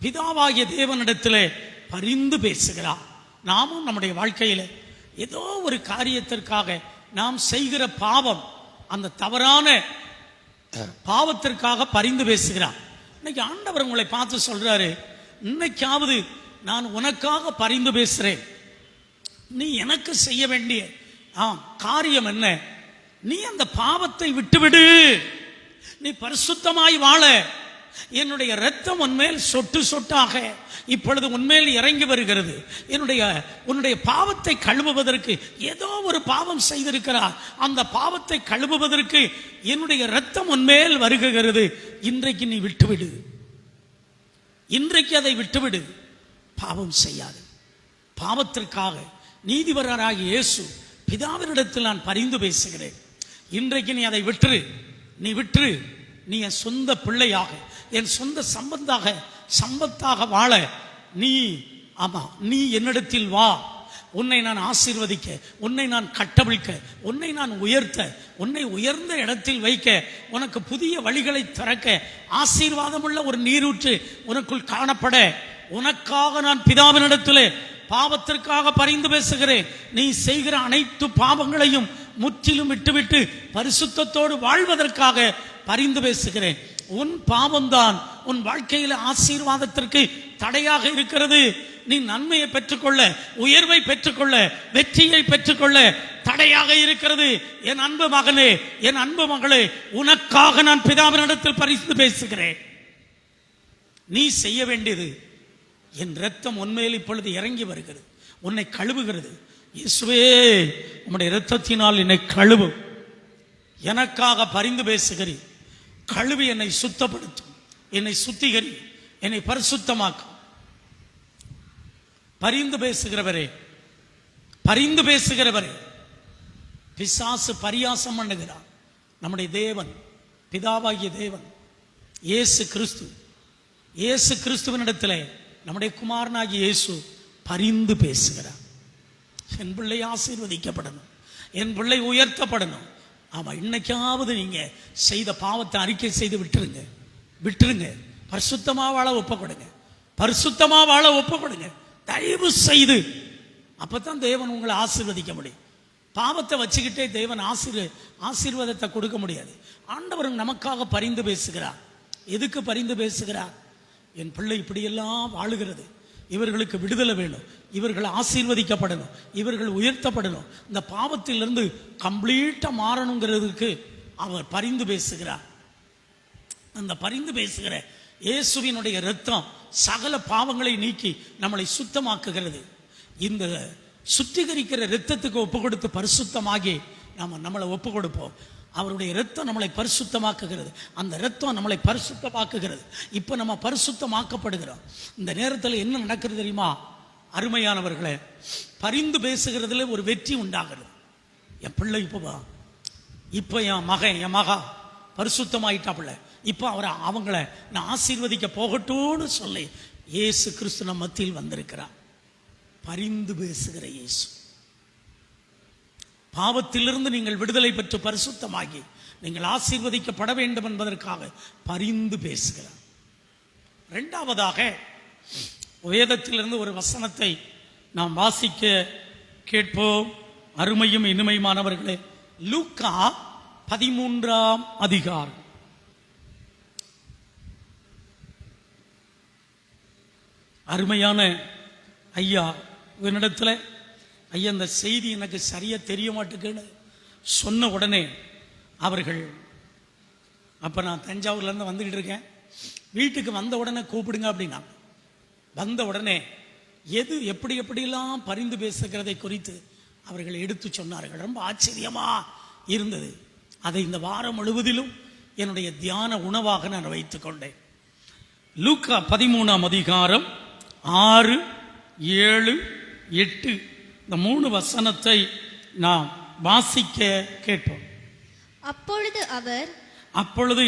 பிதாவாகிய தேவனிடத்திலே பரிந்து பேசுகிறார். நாமும் நம்முடைய வாழ்க்கையில் ஏதோ ஒரு காரியத்திற்காக நாம் செய்கிற பாவம், அந்த தவறான பாவத்திற்காக பரிந்து பேசுகிறார். இன்னைக்கு ஆண்டவர் உங்களை பார்த்து சொல்றாரு, இன்னைக்காவது நான் உனக்காக பரிந்து பேசுறேன். நீ எனக்கு செய்ய வேண்டிய காரியம் என்ன? நீ அந்த பாவத்தை விட்டுவிடு, நீ பரிசுத்தமாய் வாழ. என்னுடைய இரத்தம் உன்மேல் சொட்டு சொட்டாக இப்பொழுது உன்மேல் இறங்கி வருகிறது. உன்னுடைய பாவத்தை கழுவுவதற்கு, ஏதோ ஒரு பாவம் செய்திருக்கிறார், அந்த பாவத்தை கழுவுவதற்கு என்னுடைய இரத்தம் உன்மேல் வருகிறது. இன்றைக்கு நீ விட்டுவிடு, இன்றைக்கு அதை விட்டுவிடு, பாவம் செய்யாது. பாவத்திற்காக நீதிபரராகிய இயேசு பிதாவினிடத்தில் நான் பரிந்து பேசுகிறேன். இன்றைக்கு நீ அதை விட்டுரு, நீ என் சொந்த பிள்ளையாக, என் சொந்த சம்பத்தாக வாழ நீ என்னிடத்தில் வா. உன்னை நான் ஆசீர்வதிக்க, உன்னை நான் கட்டவிழ்க்க, உன்னை நான் உயர்த்த, உன்னை உயர்ந்த இடத்தில் வைக்க, உனக்கு புதிய வழிகளை திறக்க, ஆசீர்வாதமுள்ள ஒரு நீரூற்று உனக்குள் காணப்பட, உனக்காக நான் பிதாவினிடத்திலே பாவத்திற்காக பரிந்து பேசுகிறேன். நீ செய்கிற அனைத்து பாவங்களையும் முற்றிலும் விட்டுவிட்டு பரிசுத்தத்தோடு வாழ்வதற்காக பரிந்து பேசுகிறேன். உன் பாவம்தான் உன் வாழ்க்கையில் ஆசீர்வாதத்திற்கு தடையாக இருக்கிறது. நீ நன்மையை பெற்றுக்கொள்ள, உயர்வை பெற்றுக்கொள்ள, வெற்றியை பெற்றுக்கொள்ள தடையாக இருக்கிறது. என் அன்பு மகனே, என் அன்பு மகளே, உனக்காக நான் பிதாவினிடத்தில் பரிந்து பேசுகிறேன். நீ செய்ய வேண்டியது, என் இரத்தம் உன்மேல் இப்பொழுது இறங்கி வருகிறது, உன்னை கழுவுகிறது. இயேசுவே, உம்முடைய இரத்தத்தினால் என்னை கழுவும். எனக்காக பரிந்து பேசுகிறேன். கழுவி என்னை சுத்தப்படுத்தும், என்னை சுத்திகரி, என்னை பரிசுத்தமாக்கும். பரிந்து பேசுகிறவரே, பரிந்து பேசுகிறவரே. பிசாசு பரியாசம் பண்ணுகிறார். நம்முடைய தேவன், பிதாவாகிய தேவன், இயேசு கிறிஸ்து, இயேசு கிறிஸ்துவனிடத்திலே நம்முடைய குமாரனாகிய இயேசு பரிந்து பேசுகிறார். என் பிள்ளை ஆசீர்வதிக்கப்படணும், என் பிள்ளை உயர்த்தப்படணும். ஆமா, இன்னைக்காவது நீங்க செய்த பாவத்தை அறிக்கை செய்து விட்டுருங்க, விட்டுருங்க. பரிசுத்தமா வாழ ஒப்பு கொடுங்க, பரிசுத்தமா வாழ ஒப்பு கொடுங்க, தயவு செய்து. அப்பதான் தேவன் உங்களை ஆசீர்வதிக்க முடியும். பாவத்தை வச்சுக்கிட்டே தேவன் ஆசீர்வாதத்தை கொடுக்க முடியாது. ஆண்டவர் நமக்காக பரிந்து பேசுகிறார். எதுக்கு பரிந்து பேசுகிறார்? என் பிள்ளை இப்படியெல்லாம் வாழுகிறது, இவர்களுக்கு விடுதலை வேணும், இவர்கள் ஆசீர்வதிக்கப்படணும், இவர்கள் உயர்த்தப்படணும், இந்த பாவத்திலிருந்து கம்ப்ளீட்டா மாறணுங்கிறதுக்கு அவர் பரிந்து பேசுகிறார். அந்த பரிந்து பேசுகிற இயேசுவினுடைய இரத்தம் சகல பாவங்களை நீக்கி நம்மளை சுத்தமாக்குகிறது. இந்த சுத்திகரிக்கிற இரத்தத்துக்கு ஒப்பு கொடுத்து பரிசுத்தமாகி நம்மளை ஒப்பு கொடுப்போம். அவருடைய இரத்தம் நம்மளை பரிசுத்தமாக்குகிறது. அந்த இரத்தம் நம்மளை பரிசுத்தமாக்குகிறது. இப்போ நம்ம பரிசுத்தமாக்கப்படுகிறோம். இந்த நேரத்தில் என்ன நடக்கிறது தெரியுமா அருமையானவர்களே? பரிந்து பேசுகிறதுல ஒரு வெற்றி உண்டாகிறது. என் பிள்ளை இப்போ என் மகன், என் மகா பரிசுத்தமாயிட்டாப்புல, இப்போ அவங்கள நான் ஆசீர்வதிக்க போகட்டும்னு சொல்லி இயேசு கிறிஸ்து நம்ம மத்தியில் வந்திருக்கிறார். பரிந்து பேசுகிற இயேசு. பாவத்திலிருந்து நீங்கள் விடுதலை பெற்று பரிசுத்தமாகி நீங்கள் ஆசீர்வதிக்கப்பட வேண்டும் என்பதற்காக பரிந்து பேசுகிறார். இரண்டாவதாக வேதத்திலிருந்து ஒரு வசனத்தை நாம் வாசிக்க கேட்போம். அருமையும் இனிமையுமானவர்களே, லூக்கா 13ஆம் அதிகாரம். அருமையான ஐயா இவனிடத்தில், ஐயா இந்த செய்தி எனக்கு சரியா தெரிய மாட்டேங்குன்னு சொன்ன உடனே அவர்கள், அப்போ நான் தஞ்சாவூர்லேருந்து வந்துக்கிட்டு இருக்கேன், வீட்டுக்கு வந்த உடனே கூப்பிடுங்க அப்படின்னா, வந்த உடனே எது எப்படி எப்படிலாம் பரிந்து பேசுகிறதை குறித்து அவர்கள் எடுத்து சொன்னார்கள். ரொம்ப ஆச்சரியமா இருந்தது. அதை இந்த வாரம் முழுவதிலும் என்னுடைய தியான உணவாக நான் வைத்துக் கொண்டேன். லூக்கா 13ஆம் அதிகாரம் 6, 7, 8 இந்த 3 வசனத்தை நாம் வாசிக்க கேட்போம். அப்பொழுது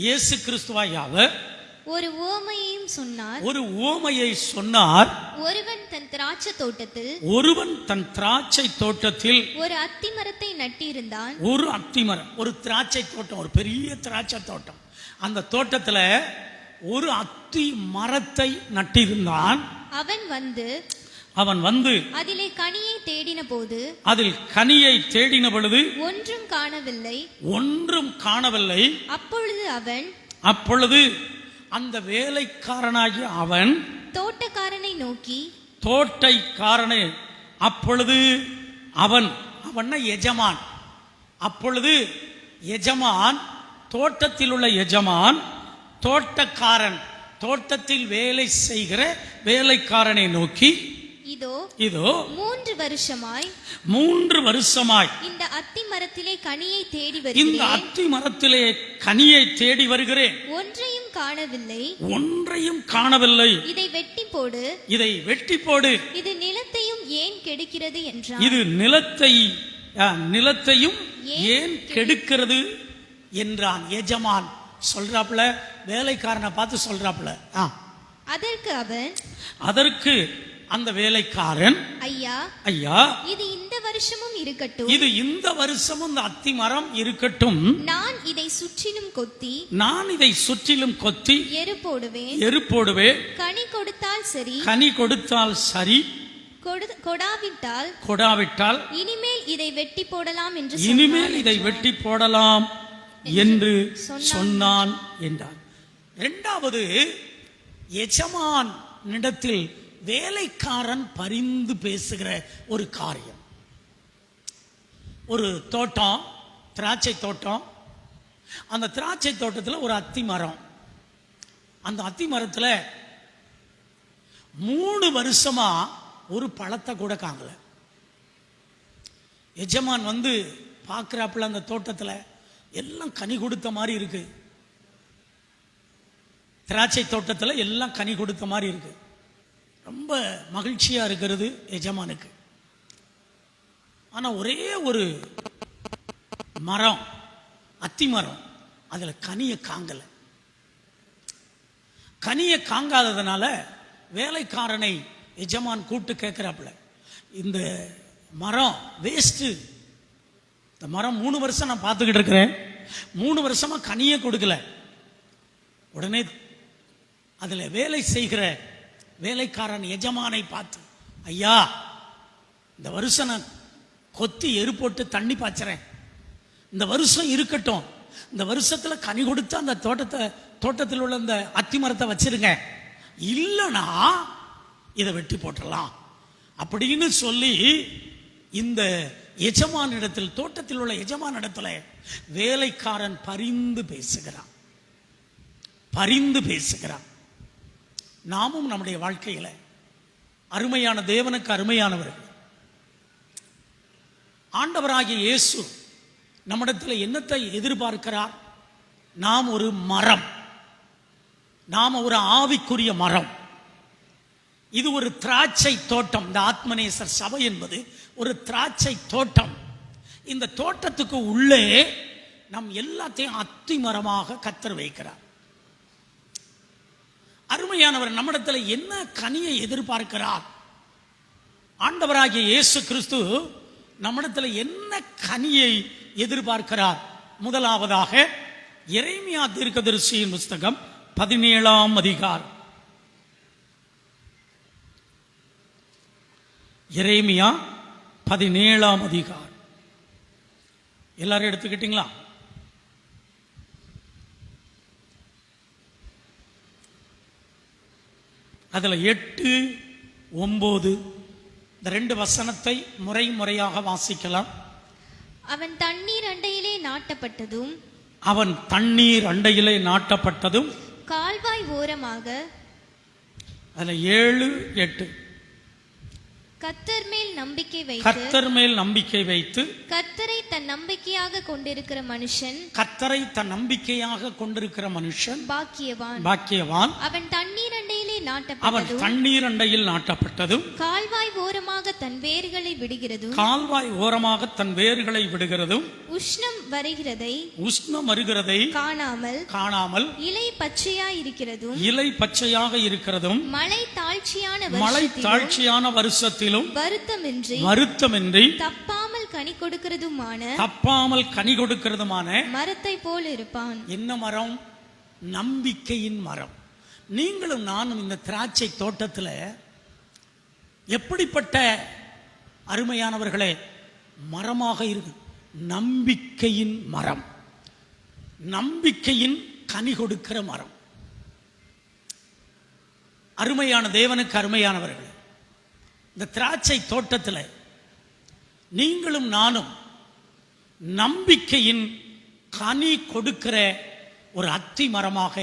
இயேசு கிறிஸ்துவாய் அவர் ஒரு உவமையையும் சொன்னார். ஒரு உவமையை சொன்னார். ஒருவன் தன் திராட்சை தோட்டத்தில் ஒரு அத்தி மரத்தை நட்டிருந்தான். ஒரு அத்தி மரம், ஒரு திராட்சை தோட்டம், ஒரு பெரிய திராட்சை தோட்டம். அந்த தோட்டத்துல ஒரு அத்தி மரத்தை நட்டிருந்தான். அவன் வந்து அதிலே கனியை தேடின பொழுது ஒன்றும் காணவில்லை. அப்பொழுது அந்த வேலைக்காரனாகிய அவன் தோட்டக்காரனை நோக்கி, அப்பொழுது அவன் எஜமான், அப்பொழுது எஜமான், தோட்டத்தில் உள்ள எஜமான் தோட்டக்காரன், தோட்டத்தில் வேலை செய்கிற வேலைக்காரனை நோக்கி, இதோ 3 வருஷமாய் இந்த அத்தி மரத்திலே கனியை தேடி வருகிறேன், ஒன்றையும் காணவில்லை. இதை வெட்டி போடு, இது நிலத்தையும் ஏன் கெடுக்கிறது என்றான். இது நிலத்தையும் ஏன் கெடுக்கிறது என்றான். எஜமான் சொல்றாப்புல, வேலைக்காரனை பார்த்து சொல்றாப்புல. அதற்கு அந்த வேலைக்காரன், ஐயா இது இந்த வருஷமும் இருக்கட்டும், இந்த அத்தி மரம் இருக்கட்டும், நான் இதை சுற்றிலும் கொத்தி எரு போடுவேன். கனி கொடுத்தால் சரி, கொடாவிட்டால் இனிமேல் இதை வெட்டி போடலாம் என்று சொன்னான் என்றார். இரண்டாவது, எஜமான் இடத்தில் வேலைக்காரன் பரிந்து பேசுகிற ஒரு காரியம். ஒரு தோட்டம், திராட்சை தோட்டம். அந்த திராட்சை தோட்டத்தில் ஒரு அத்தி மரம். அந்த அத்தி மரத்தில் 3 வருஷமா ஒரு பழத்தை கூட காங்கல. எஜமான் வந்து பார்க்குறாப்புல அந்த தோட்டத்தில் எல்லாம் கனி கொடுத்த மாதிரி இருக்கு. திராட்சை தோட்டத்தில் எல்லாம் கனி கொடுத்த மாதிரி இருக்கு. ரொம்ப மகிழ்ச்சியா இருக்கிறது எஜமானுக்கு. ஆனா ஒரே ஒரு மரம், அத்தி மரம், அதுல கனியை காங்கல. கனியை காங்காததுனால வேலைக்காரனை எஜமான் கூப்பிட்டு கேட்கிறாப்புல, இந்த மரம் வேஸ்ட். இந்த மரம் 3 வருஷம் நான் பார்த்துக்கிட்டு இருக்கிறேன், 3 வருஷமா கனியே கொடுக்கல. உடனே அதுல வேலை செய்கிற வேலைக்காரன் எஜமானை பார்த்து, ஐயா, இந்த வருஷம் நான் கொத்தி எரு போட்டு தண்ணி பாய்ச்சறேன், இந்த வருஷம் இருக்கட்டும், இந்த வருஷத்துல கனி கொடுத்து அந்த தோட்டத்தில் உள்ள இந்த அத்தி மரத்தை வச்சிருங்க, இல்லைன்னா இதை வெட்டி போட்டுடலாம் அப்படின்னு சொல்லி இந்த எஜமானிடத்தில், தோட்டத்தில் உள்ள எஜமானிடத்துல வேலைக்காரன் பரிந்து பேசுகிறான். நாமும் நம்முடைய வாழ்க்கையில அருமையான தேவனுக்கு அருமையானவர்கள், ஆண்டவராகிய இயேசு நம்மிடத்தில் என்னத்தை எதிர்பார்க்கிறார்? நாம் ஒரு மரம், நாம் ஒரு ஆவிக்குரிய மரம். இது ஒரு திராட்சை தோட்டம். இந்த ஆத்மநேசர் சபை என்பது ஒரு திராட்சை தோட்டம். இந்த தோட்டத்துக்கு உள்ளே நம் எல்லாத்தையும் அத்தி மரமாக கர்த்தர் வைக்கிறார். அருமையானவர், நம்மிடத்தில் என்ன கனியை எதிர்பார்க்கிறார்? ஆண்டவராகிய இயேசு கிறிஸ்து நம்மிடத்தில் என்ன கனியை எதிர்பார்க்கிறார்? முதலாவதாக எரேமியா தீர்க்கதரிசியின் புஸ்தகம் 17ஆம் அதிகாரம். எரேமியா 17ஆம் அதிகாரம். எல்லாரும் எடுத்துக்கிட்டீங்களா? அதுல 8, 9 இந்த 2 வசனத்தை முறையாக வாசிக்கலாம். அவன் தண்ணீர் அண்டையிலே நாட்டப்பட்டதும் கால்வாய் ஓரமாக. அதுல 7, 8 கர்த்தர் மேல் நம்பிக்கை வைத்து கர்த்தரை தன் நம்பிக்கையாக கொண்டிருக்கிற மனுஷன் பாக்கியவான். அவன் தண்ணீர் அண்டையில் நாட்டப்பட்டதும் கால்வாய் ஓரமாக தன் வேர்களை விடுகிறதும் உஷ்ணம் வருகிறதை காணாமல் இலை பச்சையாக இருக்கிறதும் மழை தாழ்ச்சியான வருஷத்தில் வருத்தமின்றி தப்பாமல் கனி கொடுக்கிறதுமான மரத்தை போல் இருப்பான். என்ன மரம்? நம்பிக்கையின் மரம். நீங்களும் நானும் இந்த திராட்சை தோட்டத்தில் எப்படிப்பட்ட அருமையானவர்களே மரமாக இருக்கு? நம்பிக்கையின் மரம், நம்பிக்கையின் கனி கொடுக்கிற மரம். அருமையான தேவனுக்கு அருமையானவர்களே, இந்த திராட்சை தோட்டத்தில் நீங்களும் நானும் நம்பிக்கையின் கனி கொடுக்கிற ஒரு அத்தி மரமாக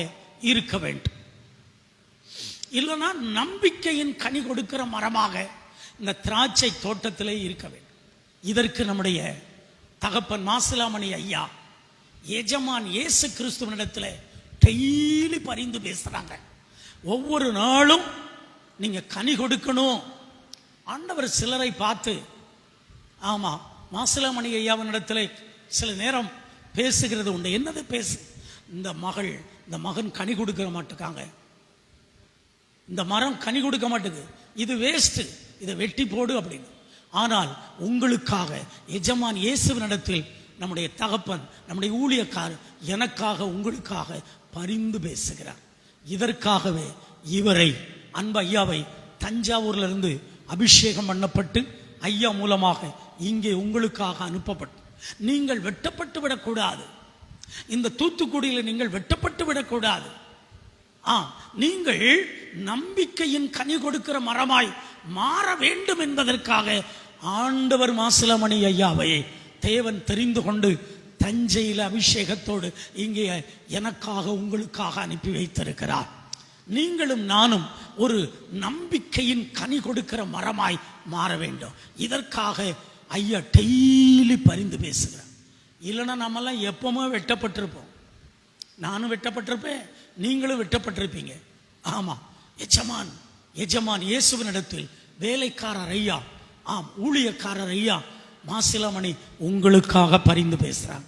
இருக்க வேண்டும். இல்லைன்னா நம்பிக்கையின் கனி கொடுக்கிற மரமாக இந்த திராட்சை தோட்டத்திலே இருக்க வேண்டும். இதற்கு நம்முடைய தகப்பன் மாசிலாமணி ஐயா எஜமான் இயேசு கிறிஸ்துவனிடத்தில் டெய்லி பரிந்து பேசுறாங்க. ஒவ்வொரு நாளும் நீங்க கனி கொடுக்கணும். ஆண்டவர் சிலரை பார்த்து, ஆமா, மாசிலாமணி ஐயாவினிடத்தில் சில நேரம் பேசுகிறது உண்டு. என்னது பேசு? இந்த மகன் கனி கொடுக்க மாட்டேக்காங்க, இந்த மரம் கனி கொடுக்க மாட்டேது, இது வேஸ்ட், இதை வெட்டி போடு அப்படின்னு. ஆனால் உங்களுக்காக எஜமான் இயேசுவினிடத்தில் நம்முடைய தகப்பன், நம்முடைய ஊழியக்காரர் எனக்காக உங்களுக்காக பரிந்து பேசுகிறார். இதற்காகவே இவரை, அன்பு ஐயாவை, தஞ்சாவூர்ல இருந்து அபிஷேகம் பண்ணப்பட்டு ஐயா மூலமாக இங்கே உங்களுக்காக அனுப்பப்பட்டு, நீங்கள் வெட்டப்பட்டு விடக்கூடாது. இந்த தூத்துக்குடியில் நீங்கள் வெட்டப்பட்டு விடக்கூடாது. நீங்கள் நம்பிக்கையின் கனி கொடுக்கிற மரமாய் மாற வேண்டும் என்பதற்காக ஆண்டவர் மாசிலாமணி ஐயாவை தேவன் தெரிந்து கொண்டு தஞ்சையில் அபிஷேகத்தோடு இங்கே எனக்காக உங்களுக்காக அனுப்பி வைத்திருக்கிறார். நீங்களும் நானும் ஒரு நம்பிக்கையின் கனி கொடுக்கிற மரமாய் மாற வேண்டும். இதற்காக ஐயா டெய்லி பரிந்து பேசுகிறேன். இல்லைன்னா நம்மெல்லாம் எப்பவுமே வெட்டப்பட்டிருப்போம். நானும் வெட்டப்பட்டிருப்பேன், நீங்களும் வெட்டப்பட்டிருப்பீங்க. ஆமாம், எஜமான் இயேசுவினிடத்தில் வேலைக்காரர் ஐயா, ஊழியக்காரர் ஐயா மாசிலாமணி உங்களுக்காக பரிந்து பேசுறாங்க.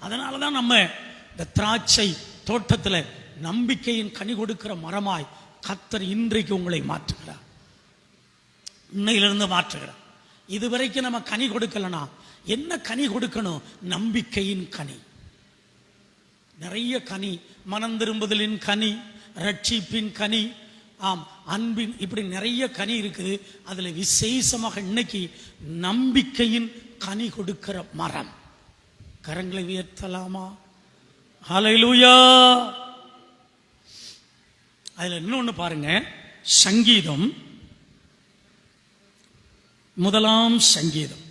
அதனால தான் நம்ம இந்த திராட்சை தோட்டத்தில் நம்பிக்கையின் கனி கொடுக்கிற மரமாய் கர்த்தர் இன்றைக்கு உங்களை மாற்றுகிறார், இன்னையிலிருந்து மாற்றுகிறார். இதுவரைக்கும் நம்ம கனி கொடுக்கலனா என்ன கனி கொடுக்கணும்? நம்பிக்கையின் கனி. நிறைய கனி, மனம் திரும்புதலின் கனி, ரட்சிப்பின் கனி, அன்பின், இப்படி நிறைய கனி இருக்குது. அதுல விசேஷமாக இன்னைக்கு நம்பிக்கையின் கனி கொடுக்கிற மரம். கரங்களை உயர்த்தலாமா? ஹல்லேலூயா. அதுல இன்னொன்னு பாருங்க, சங்கீதம், முதலாம் சங்கீதம்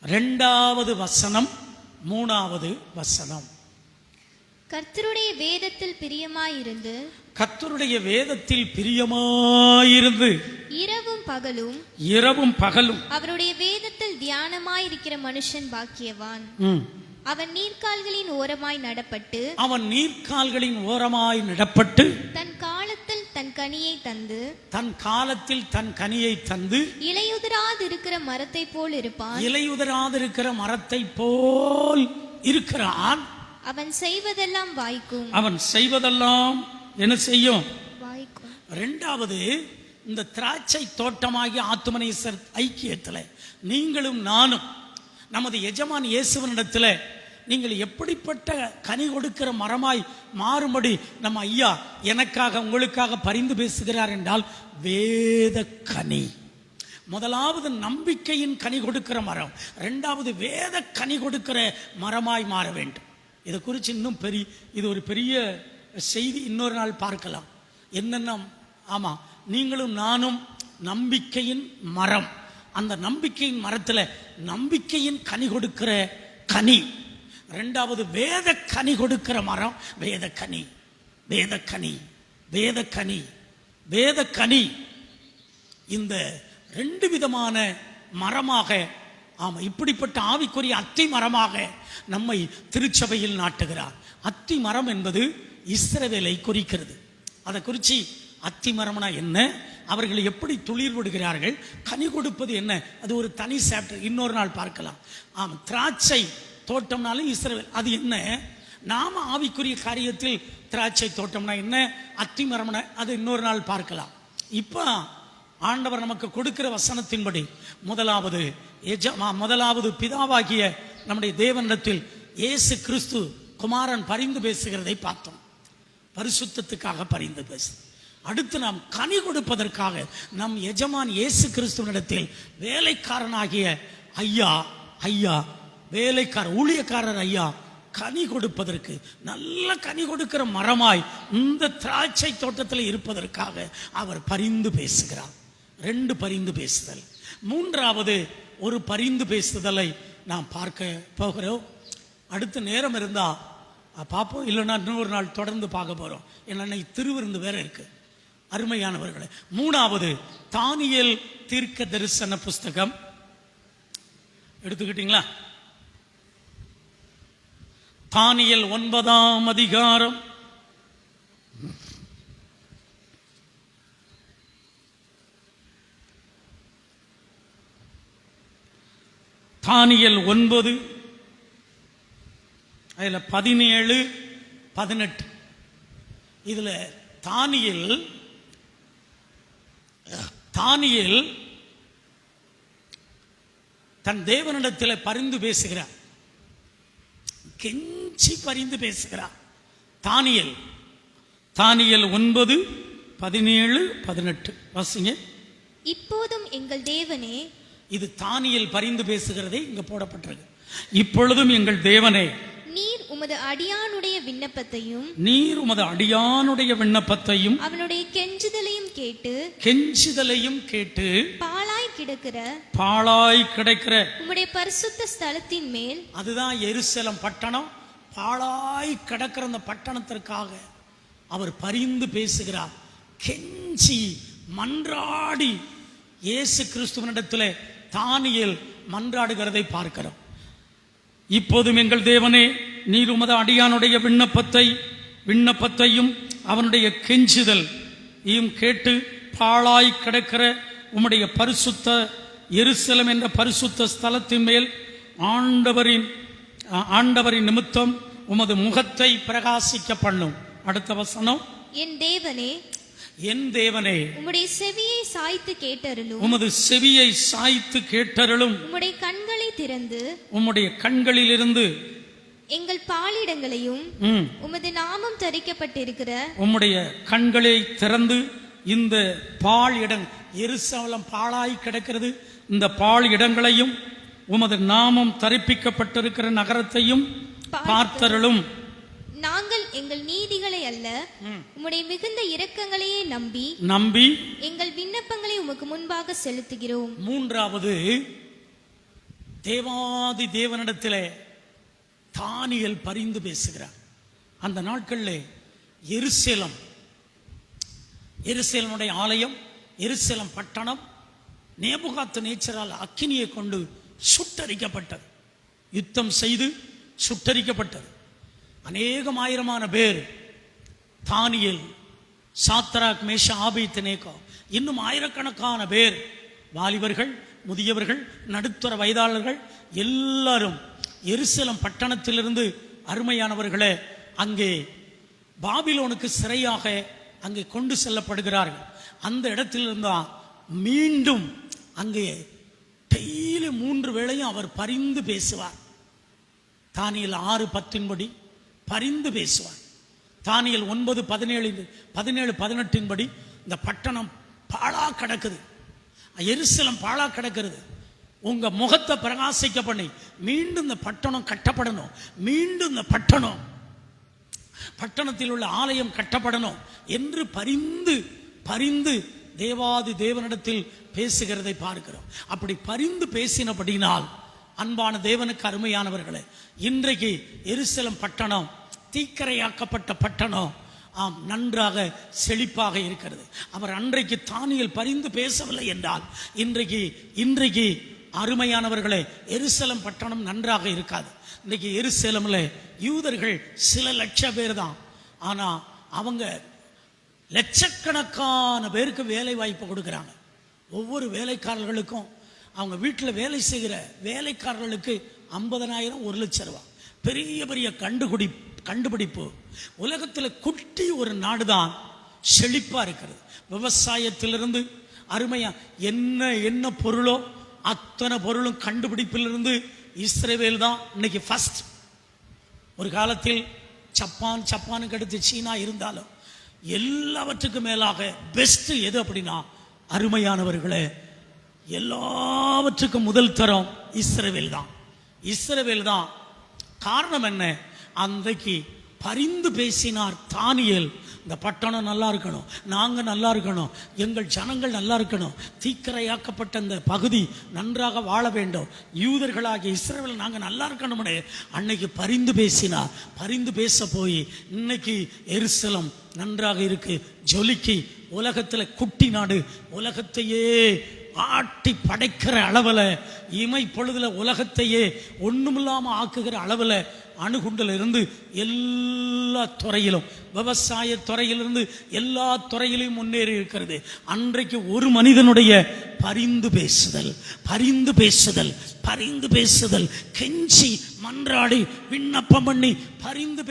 2வது வசனம் 3வது வசனம். கர்த்தருடைய வேதத்தில் பிரியமாயிருந்து, கர்த்தருடைய வேதத்தில் பிரியமாயிருந்து இரவும் பகலும் அவருடைய வேதத்தில் தியானமாயிருக்கிற மனுஷன் பாக்கியவான். அவன் நீர்க்கால்களின் ஓரமாய் நடப்பட்டு தன் காலத்தில் தன் கனியை தந்து இலையுதிராதிருக்கிற மரத்தை போல் இருக்கிறான். அவன் செய்வதெல்லாம் வாய்க்கும். அவன் செய்வதெல்லாம் என்ன செய்யும்? வாய்க்கும். 2வது, இந்த திராட்சை தோட்டமாகிய ஆத்துமனேசர் ஐக்கியத்தில் நீங்களும் நானும் நமது எஜமான் இயேசுவினிடத்தில் நீங்கள் எப்படிப்பட்ட கனி கொடுக்கிற மரமாய் மாறும்படி நம்ம ஐயா எனக்காக உங்களுக்காக பரிந்து பேசுகிறார் என்றால், வேத கனி. முதலாவது நம்பிக்கையின் கனி கொடுக்கிற மரம், 2வது வேத கனி கொடுக்கிற மரமாய் மாற வேண்டும். இதை குறித்து இன்னும் இது ஒரு பெரிய செய்தி, இன்னொரு நாள் பார்க்கலாம். என்னென்ன, ஆமாம், நீங்களும் நானும் நம்பிக்கையின் மரம். அந்த நம்பிக்கையின் மரத்தில் நம்பிக்கையின் கனி கொடுக்கிற கனி. 2வது வேத கனி கொடுக்கிற மரம், வேத கனி. இந்த 2 விதமான மரமாக, இப்படிப்பட்ட ஆவிக்குரிய அத்தி மரமாக நம்மை திருச்சபையில் நாட்டுகிறார். அத்தி மரம் என்பது இஸ்ரவேலை குறிக்கிறது. அதை குறித்து அத்தி மரம்னா என்ன, அவர்கள் எப்படி துளிர் விடுகிறார்கள், கனி கொடுப்பது என்ன, அது ஒரு தனி சாப்டர், இன்னொரு நாள் பார்க்கலாம். திராட்சை தோட்டம்னாலும் இஸ்ரவேல், அது என்ன, நாம ஆவிக்குரிய காரியத்தில் திராட்சை தோட்டம்னா என்ன, அத்தி மரம்னா அது இன்னொரு நாள் பார்க்கலாம். இப்போ ஆண்டவர் நமக்கு கொடுக்கிற வசனத்தின்படி முதலாவது பிதாவாகிய நம்முடைய தேவனிடத்தில் இயேசு கிறிஸ்து குமாரன் பரிந்து பேசுகிறதை பார்த்தோம். பரிசுத்தத்துக்காக பரிந்து பேசு. அடுத்து நாம் கனி கொடுப்பதற்காக நம் எஜமான் இயேசு கிறிஸ்துவனிடத்தில் வேலைக்காரனாகிய ஊழியக்காரர் ஐயா கனி கொடுப்பதற்கு, நல்ல கனி கொடுக்கிற மரமாய் இந்த திராட்சை தோட்டத்தில் இருப்பதற்காக அவர் பரிந்து பேசுகிறார். 2 பரிந்து பேசுதல். 3வது ஒரு பரிந்து பேசுதலை நாம் பார்க்க போகிறோம். அடுத்த நேரம் இருந்தா பார்ப்போம், இல்லைன்னா இன்னொரு நாள் தொடர்ந்து பார்க்க போறோம். ஏன்னா திருவிருந்து வேற இருக்கு. அருமையானவர்களே, 3வது தானியேல் தீர்க்க தரிசன புஸ்தகம் எடுத்துக்கிட்டீங்களா? தானியேல் 9ஆம் அதிகாரம் தானியேல் 9 அதுல 17, 18. இதுல தானியேல் தன் தேவனிடத்தில் பரிந்து பேசுகிறார், கெஞ்சி பரிந்து பேசுகிறார். தானியேல் 9, 17, 18 வாசிங்க. இப்போதும் எங்கள் தேவனே, இது தானியேல் பரிந்து பேசுகிறதே இங்க போடப்பட்டிருக்கு. இப்பொழுதும் எங்கள் தேவனே, நீர் உமது அடியானுடைய விண்ணப்பத்தையும் நீர் உமது அடியானுடைய விண்ணப்பத்தையும் அவனுடைய கெஞ்சுதலையும் கேட்டு பாழாய் கிடக்கிற உம்முடைய பரிசுத்த ஸ்தலத்தின் மேல், அதுதான் எருசலேம் பட்டணம். பாழாய் கிடக்கிற அந்த பட்டணத்திற்காக அவர் பரிந்து பேசுகிறார். கெஞ்சி மன்றாடி இயேசு கிறிஸ்துவனிடத்திலே தானியேல் மன்றாடுகிறதை பார்க்கிறோம். இப்போதும் எங்கள் தேவனே, நீர் உமது அடியானுடைய விண்ணப்பத்தையும் அவனுடைய கெஞ்சுதல் கேட்டு பாழாய் கிடக்கிற உம்முடைய பரிசுத்த எருசலேம் என்ற பரிசுத்த ஸ்தலத்தின் மேல் ஆண்டவரின் நிமித்தம் உமது முகத்தை பிரகாசிக்க பண்ணும். அடுத்த வசனம், என் தேவனே உம்முடைய செவியை சாய்த்து கேட்டருளும், உமது செவியை சாய்த்து கேட்டருளும், உம்முடைய கண்களை திறந்து உம்முடைய கண்களிலிருந்து எங்கள் பாலிடங்களையும் உமது நாமம் தரிக்கப்பட்டிருக்கிற உம்முடைய கண்களை திறந்து இந்த பால் இடம், எருசலேம் பாழாய் கிடக்கிறது, இந்த பால் இடங்களையும் உமது நாமம் தரிப்பிக்கப்பட்டிருக்கிற நகரத்தையும் பார்த்தருளும். நாங்கள் எங்கள் நீதிகளை அல்ல உம்முடைய மிகுந்த இரக்கங்களையே நம்பி எங்கள் விண்ணப்பங்களை உமக்கு முன்பாக செலுத்துகிறோம். மூன்றாவது, தேவாதி தேவனிடத்திலே தானியேல் பரிந்து பேசுகிறார். அந்த நாட்களில் எருசலேமுடைய ஆலயம், எருசலேம் பட்டணம் நேபுகாத்நேச்சரால் அக்கினியை கொண்டு சுட்டரிக்கப்பட்டது. யுத்தம் செய்து சுட்டரிக்கப்பட்டது. அநேகமாயிரமான பேர், தானியேல், சாத்ராக், மேஷா, ஆபேத்நேகோ, இன்னும் ஆயிரக்கணக்கான பேர், வாலிபர்கள், முதியவர்கள், நடுத்தர வயதாளர்கள் எல்லாரும் எருசலேம் பட்டணத்திலிருந்து அருமையானவர்களே அங்கே பாபிலோனுக்கு சிறையாக அங்கே கொண்டு செல்லப்படுகிறார்கள். அந்த இடத்திலிருந்தா மீண்டும் அங்கே டெய்லி 3 வேளையும் அவர் பரிந்து பேசுவார். தானியேல் 6:10 பரிந்து பேசுவார். தானியேல் 9:17-18 இந்த பட்டணம் பாழா கிடக்குது, எருசலேம் பாழா கிடக்கிறது, உங்க முகத்தை பிரகாசிக்க பண்ணி மீண்டும் இந்த பட்டணம் கட்டப்படணும், மீண்டும் இந்த பட்டணத்தில் உள்ள ஆலயம் கட்டப்படணும் என்று பரிந்து தேவாதி தேவனிடத்தில் பேசுகிறதை பார்க்கிறோம். அப்படி பரிந்து பேசினபடினால் அன்பான தேவனுக்கு அருமையானவர்களே, இன்றைக்கு எருசலேம் பட்டணம் தீக்கரையாக்கப்பட்ட பட்டணம் நன்றாக செழிப்பாக இருக்கிறது. அவர் அன்றைக்கு தானியேல் பரிந்து பேசவில்லை என்றால் இன்றைக்கு அருமையானவர்களே எருசலேம் பட்டணம் நன்றாக இருக்காது. இன்னைக்கு எருசலேம்ல யூதர்கள் சில லட்சம் பேர் தான், ஆனா அவங்க லட்சக்கணக்கான பேருக்கு வேலை வாய்ப்பு கொடுக்குறாங்க. ஒவ்வொரு வேலைக்காரர்களுக்கும் அவங்க வீட்டில் வேலை செய்கிற வேலைக்காரர்களுக்கு 50,000 1 லட்சம் ரூபாய். பெரிய பெரிய கண்டுபிடிப்பு. உலகத்தில் குட்டி ஒரு நாடு தான் செழிப்பா இருக்கிறது. விவசாயத்திலிருந்து அருமையா என்ன பொருளோ அத்தனை பொருளும் கண்டுபிடிப்பிலிருந்து இஸ்ரேல் தான் இன்னைக்கு ஃபர்ஸ்ட். ஒரு காலத்தில் ஜப்பானுக்கு அடுத்து சீனா இருந்தாலும் எல்லாவற்றுக்கும் மேலாக பெஸ்ட் எது அப்படின்னா அருமையானவர்களே, எல்லாவற்றுக்கும் முதல் தரம் இஸ்ரவேல் தான். காரணம் என்ன? அன்றைக்கு பரிந்து பேசினார் தானியேல். இந்த பட்டணம் நல்லா இருக்கணும், நாங்க நல்லா இருக்கணும், எங்கள் ஜனங்கள் நல்லா இருக்கணும், தீக்கரையாக்கப்பட்ட இந்த பகுதி நன்றாக வாழ வேண்டும், யூதர்களாகிய இஸ்ரவேல் நாங்க நல்லா இருக்கணும்னு அன்னைக்கு பரிந்து பேசினார். பரிந்து பேச போய் இன்னைக்கு எருசலேம் நன்றாக இருக்கு, ஜொலிக்கு. உலகத்துல குட்டி நாடு, உலகத்தையே ஆட்டி படைக்கிற அளவில், இமை பொழுதுல உலகத்தையே ஒண்ணுமில்லாம ஆக்குகிற அளவில் அணுகுண்டில் இருந்து எல்லா துறையிலும், விவசாய துறையிலிருந்து எல்லா துறையிலும் முன்னேறி இருக்கிறது. அன்றைக்கு ஒரு மனிதனுடைய பரிந்து பேசுதல், கெஞ்சி மன்றாடி விண்ணப்பம் பண்ணி பரிந்து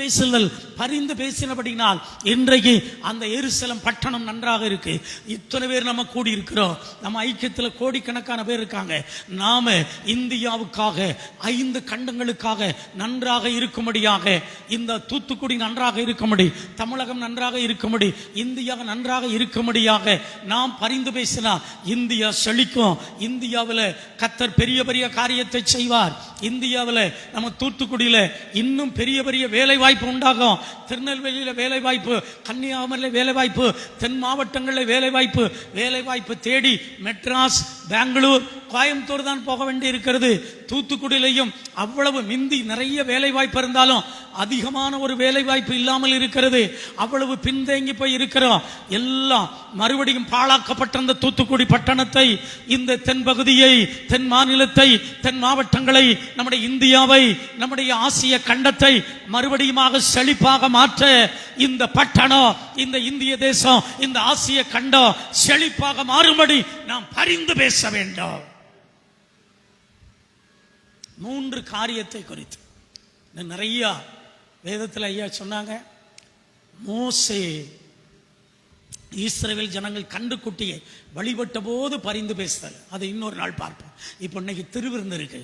பேசினபடினால் இன்றைக்கு அந்த எருசலேம் பட்டணம் நன்றாக இருக்கு. இத்தனை பேர் நம்ம கூடி இருக்கிறோம், நம்ம ஐக்கியத்தில் கோடிக்கணக்கான பேர் இருக்காங்க. நாம இந்தியாவுக்காக 5 கண்டங்களுக்காக நன்றாக இருக்கும்படியாக, இந்த தூத்துக்குடி நன்றாக இருக்கும்படி, தமிழகம் நன்றாக இருக்கும்படி, இந்தியா நன்றாக இருக்கும்படியாக நாம் பரிந்து பேசினா இந்தியா செழிக்கும். இந்தியாவில் கர்த்தர் பெரிய பெரிய காரியத்தை செய்வார். இந்தியாவில் நம்ம தூத்துக்குடியில் இன்னும் பெரிய பெரிய வேலை வாய்ப்பு உண்டாகும். திருநெல்வேலியில் வேலை வாய்ப்பு, கன்னியாகுமரியில் வேலை வாய்ப்பு, தென் மாவட்டங்களில் வேலை வாய்ப்பு. வேலை வாய்ப்பு தேடி மெட்ராஸ், பெங்களூர், கோயம்புத்தூர் தான் போக வேண்டி இருக்கிறது. தூத்துக்குடியிலையும் அவ்வளவு மிந்தி நிறைய வேலை வாய்ப்பு இருந்தாலும் அதிகமான ஒரு வேலை வாய்ப்பு இல்லாமல் இருக்கிறது. அவ்வளவு பின்தங்கி போய் இருக்கிறோம். எல்லாம் மறுபடியும் பாழாக்கப்பட்ட அந்த தூத்துக்குடி பட்டணத்தை, இந்த தென் பகுதியை, தென் மாநிலத்தை, தென் மாவட்டங்களை, நம்முடைய இந்தியாவை, நம்முடைய ஆசிய கண்டத்தை மறுபடியுமாக செழிப்பாக மாற்ற இந்த பட்டணம், இந்த இந்திய தேசம், இந்த ஆசிய கண்டம் செழிப்பாக மாறும்படி நாம் பரிந்து பேச வேண்டும். 3 காரியத்தை குறித்து நிறைய வேதத்தில் ஐயா சொன்னாங்க. மோசே இஸ்ரவேல் ஜனங்கள் கன்றுக்குட்டியை வழிபட்ட போது பரிந்து பேசுதல், அதை இன்னொரு நாள் பார்ப்போம். இப்போ இன்னைக்கு திருவிருந்து இருக்கு.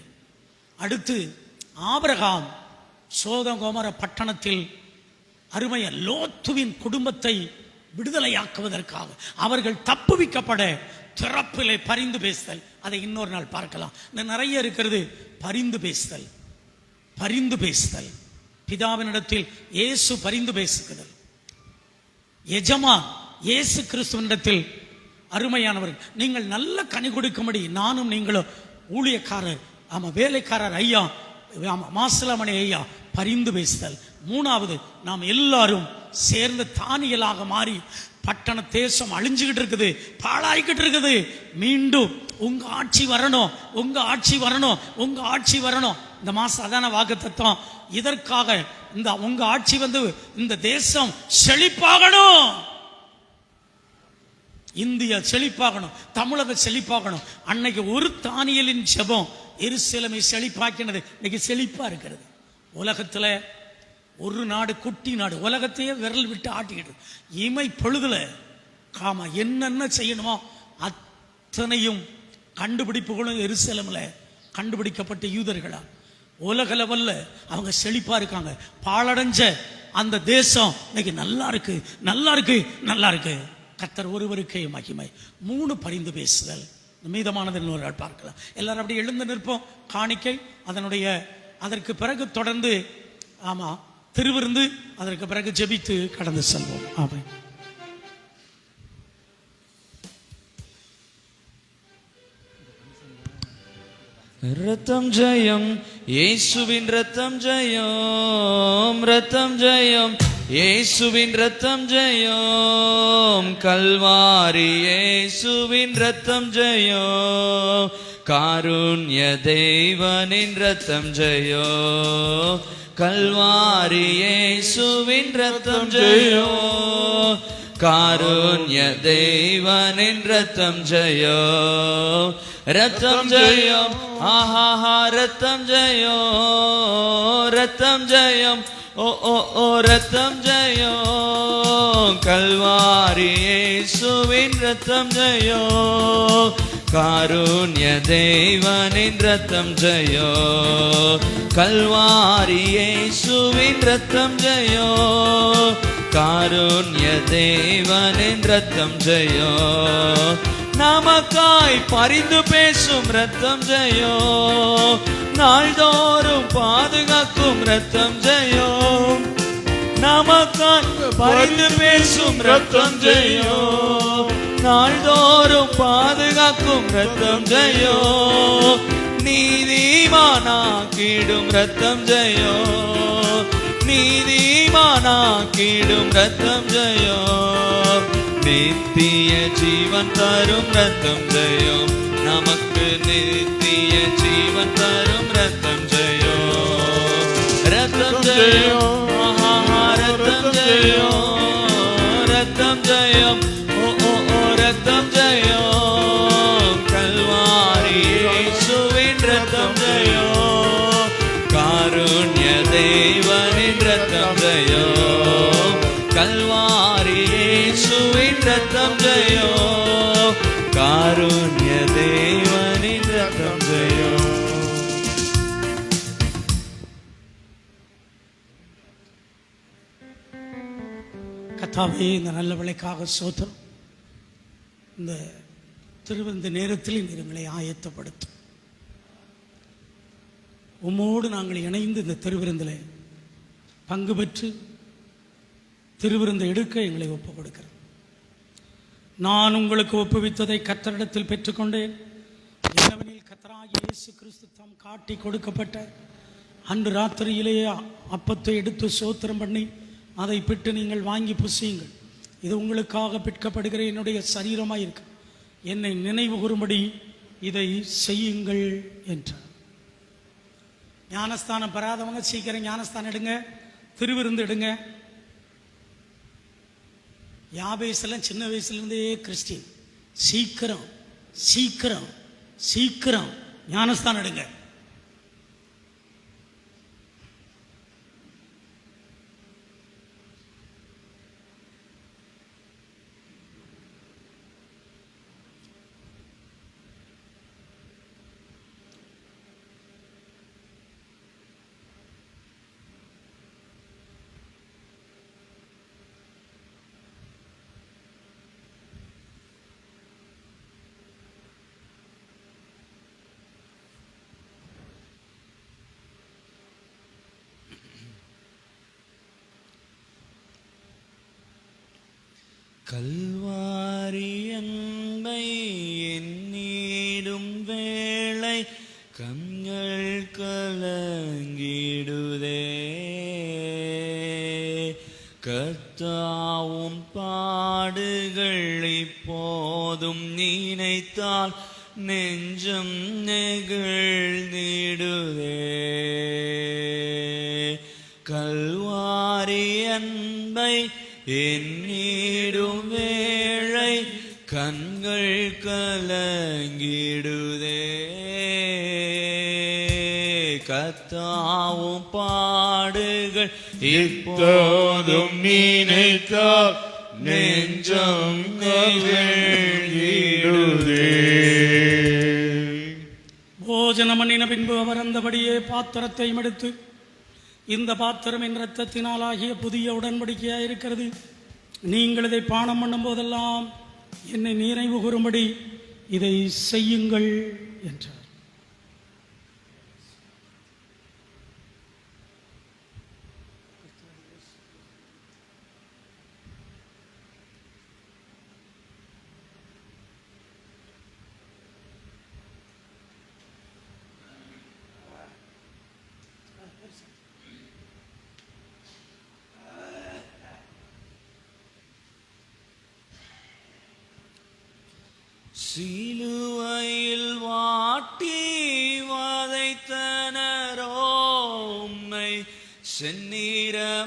அடுத்து ஆபிரகாம் சோதோம் கோமோரா பட்டணத்தில் அருமைய லோத்துவின் குடும்பத்தை விடுதலையாக்குவதற்காக அவர்கள் தப்புவிக்கப்பட திறப்பிலே பரிந்து பேசுதல், அதை இன்னொரு நாள் பார்க்கலாம். நிறைய இருக்கிறது. பரிந்து பேசுதல், பரிந்து பேசுதல், பிதாவினிடத்தில் இயேசு பரிந்து பேசுகிறது. எஜமான் இயேசு கிறிஸ்துவனிடத்தில், அருமையானவர்கள் நீங்கள் நல்ல கனி கொடுக்கும்படி நானும் நீங்களும் ஊழியக்காரர், ஆமா வேலைக்காரர் ஐயா, மாசிலாமணி ஐயா பரிந்து பேசுதல். 3வது நாம் எல்லாரும் சேர்ந்து தானியலாக மாறி, பட்டண தேசம் அழிஞ்சுகிட்டு இருக்குது, பாழாய்கிட்டு இருக்குது. மீண்டும் உங்க ஆட்சி வரணும், உங்க ஆட்சி வரணும், உங்க ஆட்சி வரணும். இந்த மாசம் அதான வாக்குத்தத்தம். இதற்காக இந்த உங்க ஆட்சி வந்து இந்த தேசம் செழிப்பாகணும், இந்தியா செழிப்பாகணும், தமிழகம் செழிப்பாகணும். அன்னைக்கு ஒரு தானியலின் ஜெபம் எருசலேமை செழிப்பாக்கினது. இன்னைக்கு செழிப்பா இருக்கிறது. உலகத்துல ஒரு நாடு, குட்டி நாடு, உலகத்தையே விரல் விட்டு ஆட்டிக்கிட்டு இமை பொழுதுல காமா என்னென்ன செய்யணுமோ அத்தனையும் கண்டுபிடிப்புகளும் எருசலேம்ல கண்டுபிடிக்கப்பட்ட யூதர்களா உலக லெவல்ல அவங்க செழிப்பா இருக்காங்க. பாழடைஞ்ச அந்த தேசம் இன்னைக்கு நல்லா இருக்கு, நல்லா இருக்கு, நல்லா இருக்கு. கர்த்தர் ஒருவருக்கே மகிமை. 3 பரிந்து பேசுதல். மீதமானது இன்னொரு பார்க்கலாம். எல்லாரும் அப்படி எழுந்து நிற்போம். காணிக்கை, அதற்கு பிறகு தொடர்ந்து ஆமா திருவிருந்து, அதற்கு பிறகு ஜெபித்து கடந்து செல்வோம். ஆமென். ரத்தம் ஜெயம், இயேசுவின் ரத்தம் ஜெயம், ரத்தம் ஜெயம், இயேசுவின் ரத்தம் ஜெயம், கல்வாரி இயேசுவின் ரத்தம் ஜெயம், காருண்ய தேவனின் ரத்தம் ஜெயம், கல்வாரி இயேசுவின் ரத்தம் ஜெயம், காருண்ய தேவனின் ரத்தம் ஜெயம், ரத்தம் ஜெயம், ஆஹா ரத்தம் ஜெயம், ரத்தம் ஜெயம், ஓ ஓ ஓ ரத்தம் ஜெயம், கல்வாரி இயேசுவின் ரத்தம் ஜெயம், காருண்ய தேவனின் ரத்தம் ஜெயம், கல்வாரி இயேசுவின் ரத்தம் ஜெயம், காருண்ய தேவனின் ரத்தம் ஜெயம், நமக்காய் பரிந்து பேசும் ரத்தம் ஜெயம், நாள்தோறும் பாதுகாக்கும் ரத்தம் ஜெயம், நமக்காய் பரிந்து பேசும் ரத்தம் ஜெயம், நாள்தோறும் பாதுகாக்கும் ரத்தம் ஜெயம், நீதிமானாக்கிடும் ரத்தம் ஜெயம், நீதிமானாக்கிடும் ரத்தம் ஜெயம், நித்திய ஜீவன் தரும் ரத்தம் ஜெயம், நமக்கு நித்திய ஜீவன் தரும் ரத்தம் ஜெயம், ரத்தம் ஜெயம், ரத்தம் ஜெயம், ரத்தம் ஜெயம், ஓ ஓ ஓ ரத்தம் ஜெயம், கல்வாரி இயேசுவின் ரத்தம் ஜெயம், காருண்ய தேவனின் ரத்தம் ஜெயம், கல்வாரி இயேசுவின் ரத்தம் ஜெயம், காருண்ய தேவனின் ரத்தம் ஜெயம். கர்த்தாவே, இந்த நல்ல விலைக்காக சோத்திரம். இந்த திருவிருந்த நேரத்தில் நீர் எங்களை ஆயத்தப்படுத்தும். உம்மோடு நாங்கள் இணைந்து இந்த திருவிருந்தில் பங்கு பெற்று திருவிருந்தை எடுக்க எங்களை ஒப்புக் கொடுக்கிறேன். நான் உங்களுக்கு ஒப்புவித்ததை கர்த்தரிடத்தில் பெற்றுக்கொண்டேன். என்னவெனில் கர்த்தராகிய இயேசு கிறிஸ்து தாம் காட்டி கொடுக்கப்பட்ட அன்று ராத்திரியிலேயே அப்பத்தை எடுத்து சோத்திரம் பண்ணி அதை பிட்டு நீங்கள் வாங்கி புசியுங்கள். இது உங்களுக்காக பிற்கப்படுகிற என்னுடைய சரீரமாக இருக்கு, என்னை நினைவு கூறும்படி இதை செய்யுங்கள் என்றார். ஞானஸ்தானம் பெறாதவங்க சீக்கிரம் ஞானஸ்தானம் எடுங்க, திருவிருந்து எடுங்க. யாபேசெல்லாம் சின்ன வயசுலேருந்தே கிறிஸ்டின். சீக்கிரம் சீக்கிரம் சீக்கிரம் ஞானஸ்தானம் எடுங்க. கல்வாரி அன்பை எண்ணிடும் வேளை கண்கள் கலங்கிடுதே. கர்த்தாவும் பாடுகள் இப்போதும் நினைத்தால் நெஞ்சம் நெகிழ்ந்திடுதே. கல்வாரி அன்பை எண்ணிடும் வேளை கண்கள் கலங்கிடுதே. கர்த்தாவும் பாடுகள் இப்போதும் நினைத்தால் நெஞ்சம் நெகிழ்ந்திடுதே. போஜனம் பண்ணின பின்பு அவர் அந்தபடியே பாத்திரத்தை எடுத்து, இந்த பாத்திரம் என் இரத்தத்தினாலாகிய புதிய உடன்படிக்கையாக இருக்கிறது, நீங்கள் இதை பானம் பண்ணும் போதெல்லாம் என்னை நினைவு கூறும்படி இதை செய்யுங்கள் என்றார். சிலுவையில் வாட்டி வதைத்தனரோ, உம்மை செந்நிறமாக்கினரோ.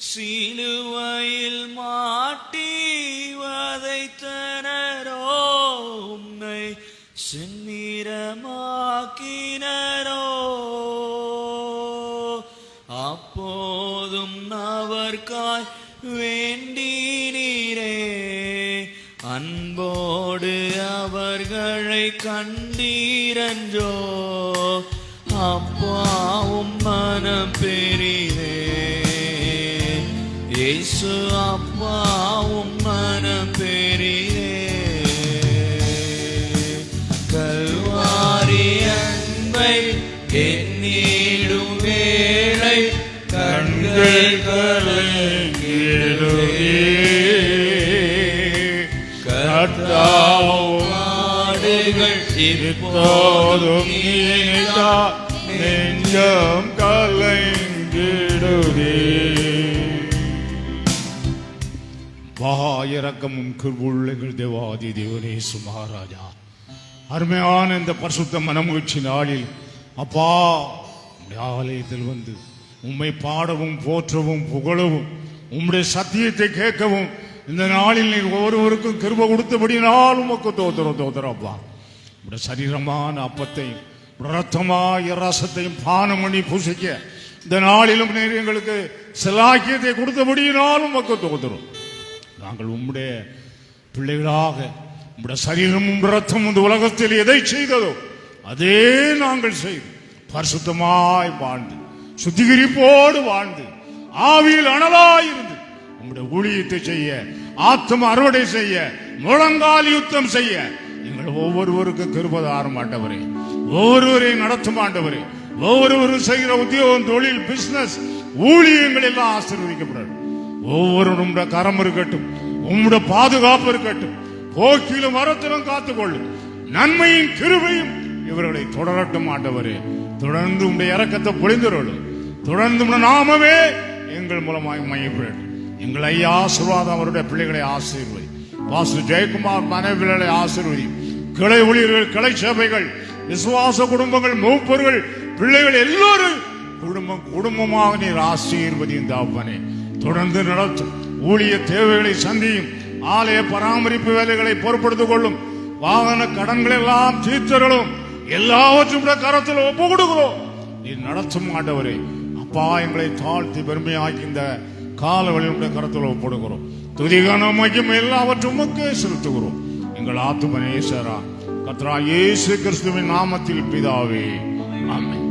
சிலுவையில் மாட்டி வதைத்தனரோ, உம்மை செந்நிறமாக்கினரோ. அப்போதும் அவர்காய் வேண்டினீரே, அன்போடு அவர்களை கண்டீரன்றோ. அப்பாவும் மனம் பெரிதே, இயேசு அப்பாவும் மனம் பெரிதே. கல்வாரி அன்பை எண்ணிடும் வேளை கண்கள் கர்த்தாவும் பாடுகள் இப்போதும் நினைத்தால் நெஞ்சம் கலங்கிடுதே. மகாயிரக்கமும் கிருபையுள்ள தேவாதி தேவனே சுமராஜா, அருமையான இந்த பரிசுத்த மனமகிழ்ச்சி நாளில் அப்பா ஆலயத்தில் வந்து உம்மை பாடவும் போற்றவும் புகழவும் உம்முடைய சத்தியத்தை கேட்கவும் இந்த நாளில் நீர் ஒவ்வொருவருக்கும் கிருபை கொடுத்தபடினால் உமக்கு தோத்திரம் அப்பா. உடைய சரீரமான அப்பத்தையும் ரத்தமாய ரசத்தையும் பானம் பண்ணி புசிக்க இந்த நாளிலும் நீர் எங்களுக்கு சிலாக்கியத்தை கொடுத்தபடியினால் உமக்கு தோத்திரம். நாங்கள் உம்முடைய பிள்ளைகளாக உம்முடைய சரீரமும் ரத்தமும் இந்த உலகத்தில் எதை செய்ததோ அதே நாங்கள் செய்து பரிசுத்தமாய் வாழ்ந்து சுத்திகரிப்போடு வாழ்ந்து ஆவியில் அனலாயிருந்து உங்களுடைய ஊழியத்தை செய்ய, ஆத்ம அறுவடை செய்ய, முழங்கால் யுத்தம் செய்ய எங்கள் ஒவ்வொருவருக்கும் கிருபதாரம் ஆண்டவரே, ஒவ்வொருவரையும் நடத்தும் ஆண்டவரே, ஒவ்வொருவரும் செய்கிற உத்தியோகம், தொழில், பிசினஸ், ஊழியங்கள் எல்லாம் ஆசீர்வதிக்கப்படும். ஒவ்வொருவரும் கரம் இருக்கட்டும், உம்முடைய பாதுகாப்பு இருக்கட்டும், போக்கிலும் வரத்திலும் காத்துக்கொள்ளும். நன்மையும் கிருபையும் இவர்களை தொடரட்டும் ஆண்டவரே. தொடர்ந்து உடைய இரக்கத்தை பொழிந்தருளும். தொடர்ந்து நாமமே எங்கள் மூலமாக மையப்படும். எங்கள் ஐயா ஆசீர்வாதம், அவருடைய பிள்ளைகளை ஆசீர்வதி. பாஸ்டர் ஜெயக்குமார் மனைவிகளை ஆசீர்வதி. கிளை ஊழியர்கள், கிளை சபைகள், விசுவாச குடும்பங்கள், மூப்பர்கள், பிள்ளைகள் எல்லோரும் குடும்பமாக நீர் ஆசீர்வதியும் தாப்பனே. தொடர்ந்து நடத்தும். ஊழிய தேவைகளை சந்தியும். ஆலய பராமரிப்பு வேலைகளை பொறுப்படுத்திக் கொள்ளும். வாகன கடன்கள் எல்லாம் தீர்த்தர்களும். எல்லாவற்றும் கரத்தில் ஒப்பு கொடுக்கிறோம். நீ நடத்தும் ஆண்டவரே. அப்பா, எங்களை தாழ்த்தி பெருமையாக்கி இந்த காலவெளியுடைய கரத்தில் ஒப்படுகிறோம். துதிகனமைக்கும் எல்லாவற்றும் செலுத்துகிறோம். எங்கள் ஆத்தும நேசரா கர்த்தராகிய இயேசு கிறிஸ்துவின் நாமத்தில் பிதாவே, ஆமென்.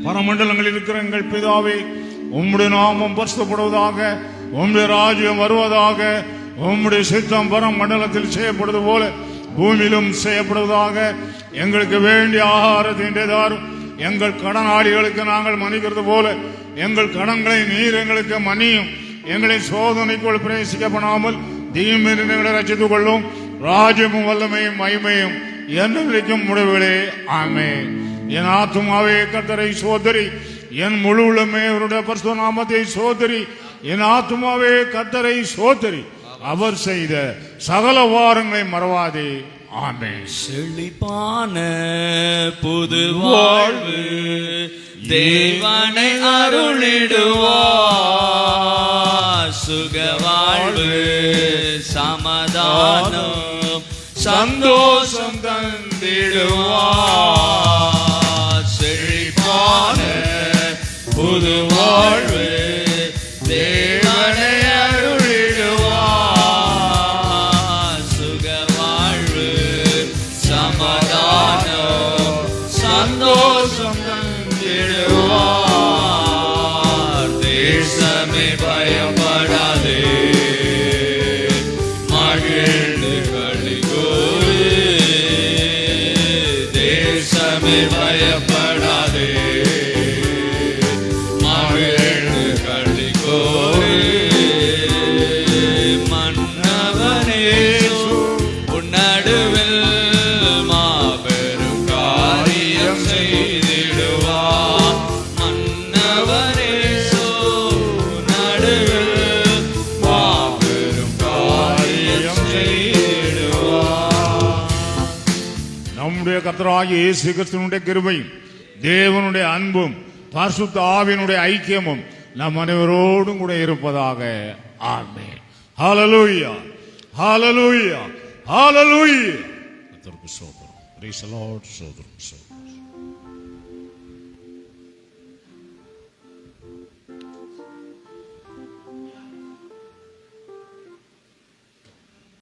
பரமண்டலங்களில் இருக்கிற எங்கள் பிதாவே, உம்முடைய நாமம் பரிசுத்தப்படுவதாக, உம்முடைய ராஜ்யம் வருவதாக, உம்முடைய சித்தம் பரமண்டலத்தில் செய்யப்படுவது போல பூமியிலும் செய்யப்படுவதாக. எங்களுக்கு வேண்டிய ஆகாரத்தை இன்றைய தாரும். எங்கள் கடனாளிகளுக்கு நாங்கள் மன்னிக்கிறது போல எங்கள் கடன்களை நீர் எங்களுக்கு மன்னியும். எங்களை சோதனைக்குள் பிரவேசிக்கப்படாமல் தீமையிலிருந்து எங்களை ரட்சித்துக் கொள்ளும். ராஜ்யமும் வல்லமையும் மகிமையும் என்றைக்கும் முடிவுகளே, ஆமென். என் ஆத்துமாவே கர்த்தரை சோதரி, என் முழு உள்ளமே அவருடைய பரிசுத்த நாமத்தை சோதரி. என் ஆத்துமாவே கர்த்தரை சோதரி, அவர் செய்த சகல வாரங்களை மறவாதே, ஆமென். செழிப்பான புது வாழ்வு தேவனை அருளிடுவார். சுக வாழ்வு, சமாதானம், சந்தோஷம் தந்திடுவார். செழிப்பான புது வாழ்வு தேவனை அருளிடுவார். சுக வாழ்வு, சமாதானம், சந்தோஷம் தந்திடுவார். தேசமே பயப்படாதே, மகிழ்ந்து களிகூரு. தேசமே பயப்படாதே, மகிழ்ந்து களிகூரு. மன்னவனே உன் நடுவில் மாபெரும் காரியம் செய்திடுவார். மன்னவனே நடுவில் மாபெரும் காரியம் செய்திடுவார். நம்முடைய கர்த்தராகிய இயேசு கிறிஸ்துவினுடைய கிருபையும் தேவனுடைய அன்பும் பரிசுத்த ஆவியினுடைய ஐக்கியமும் நம் அனைவரோடும் கூட இருப்பதாக, ஆமென். ஹல்லேலூயா, ஹல்லேலூயா, ஹல்லேலூயா. கர்த்தருக்கு ஸ்தோத்திரம். Praise the Lord. ஸ்தோத்திரம்.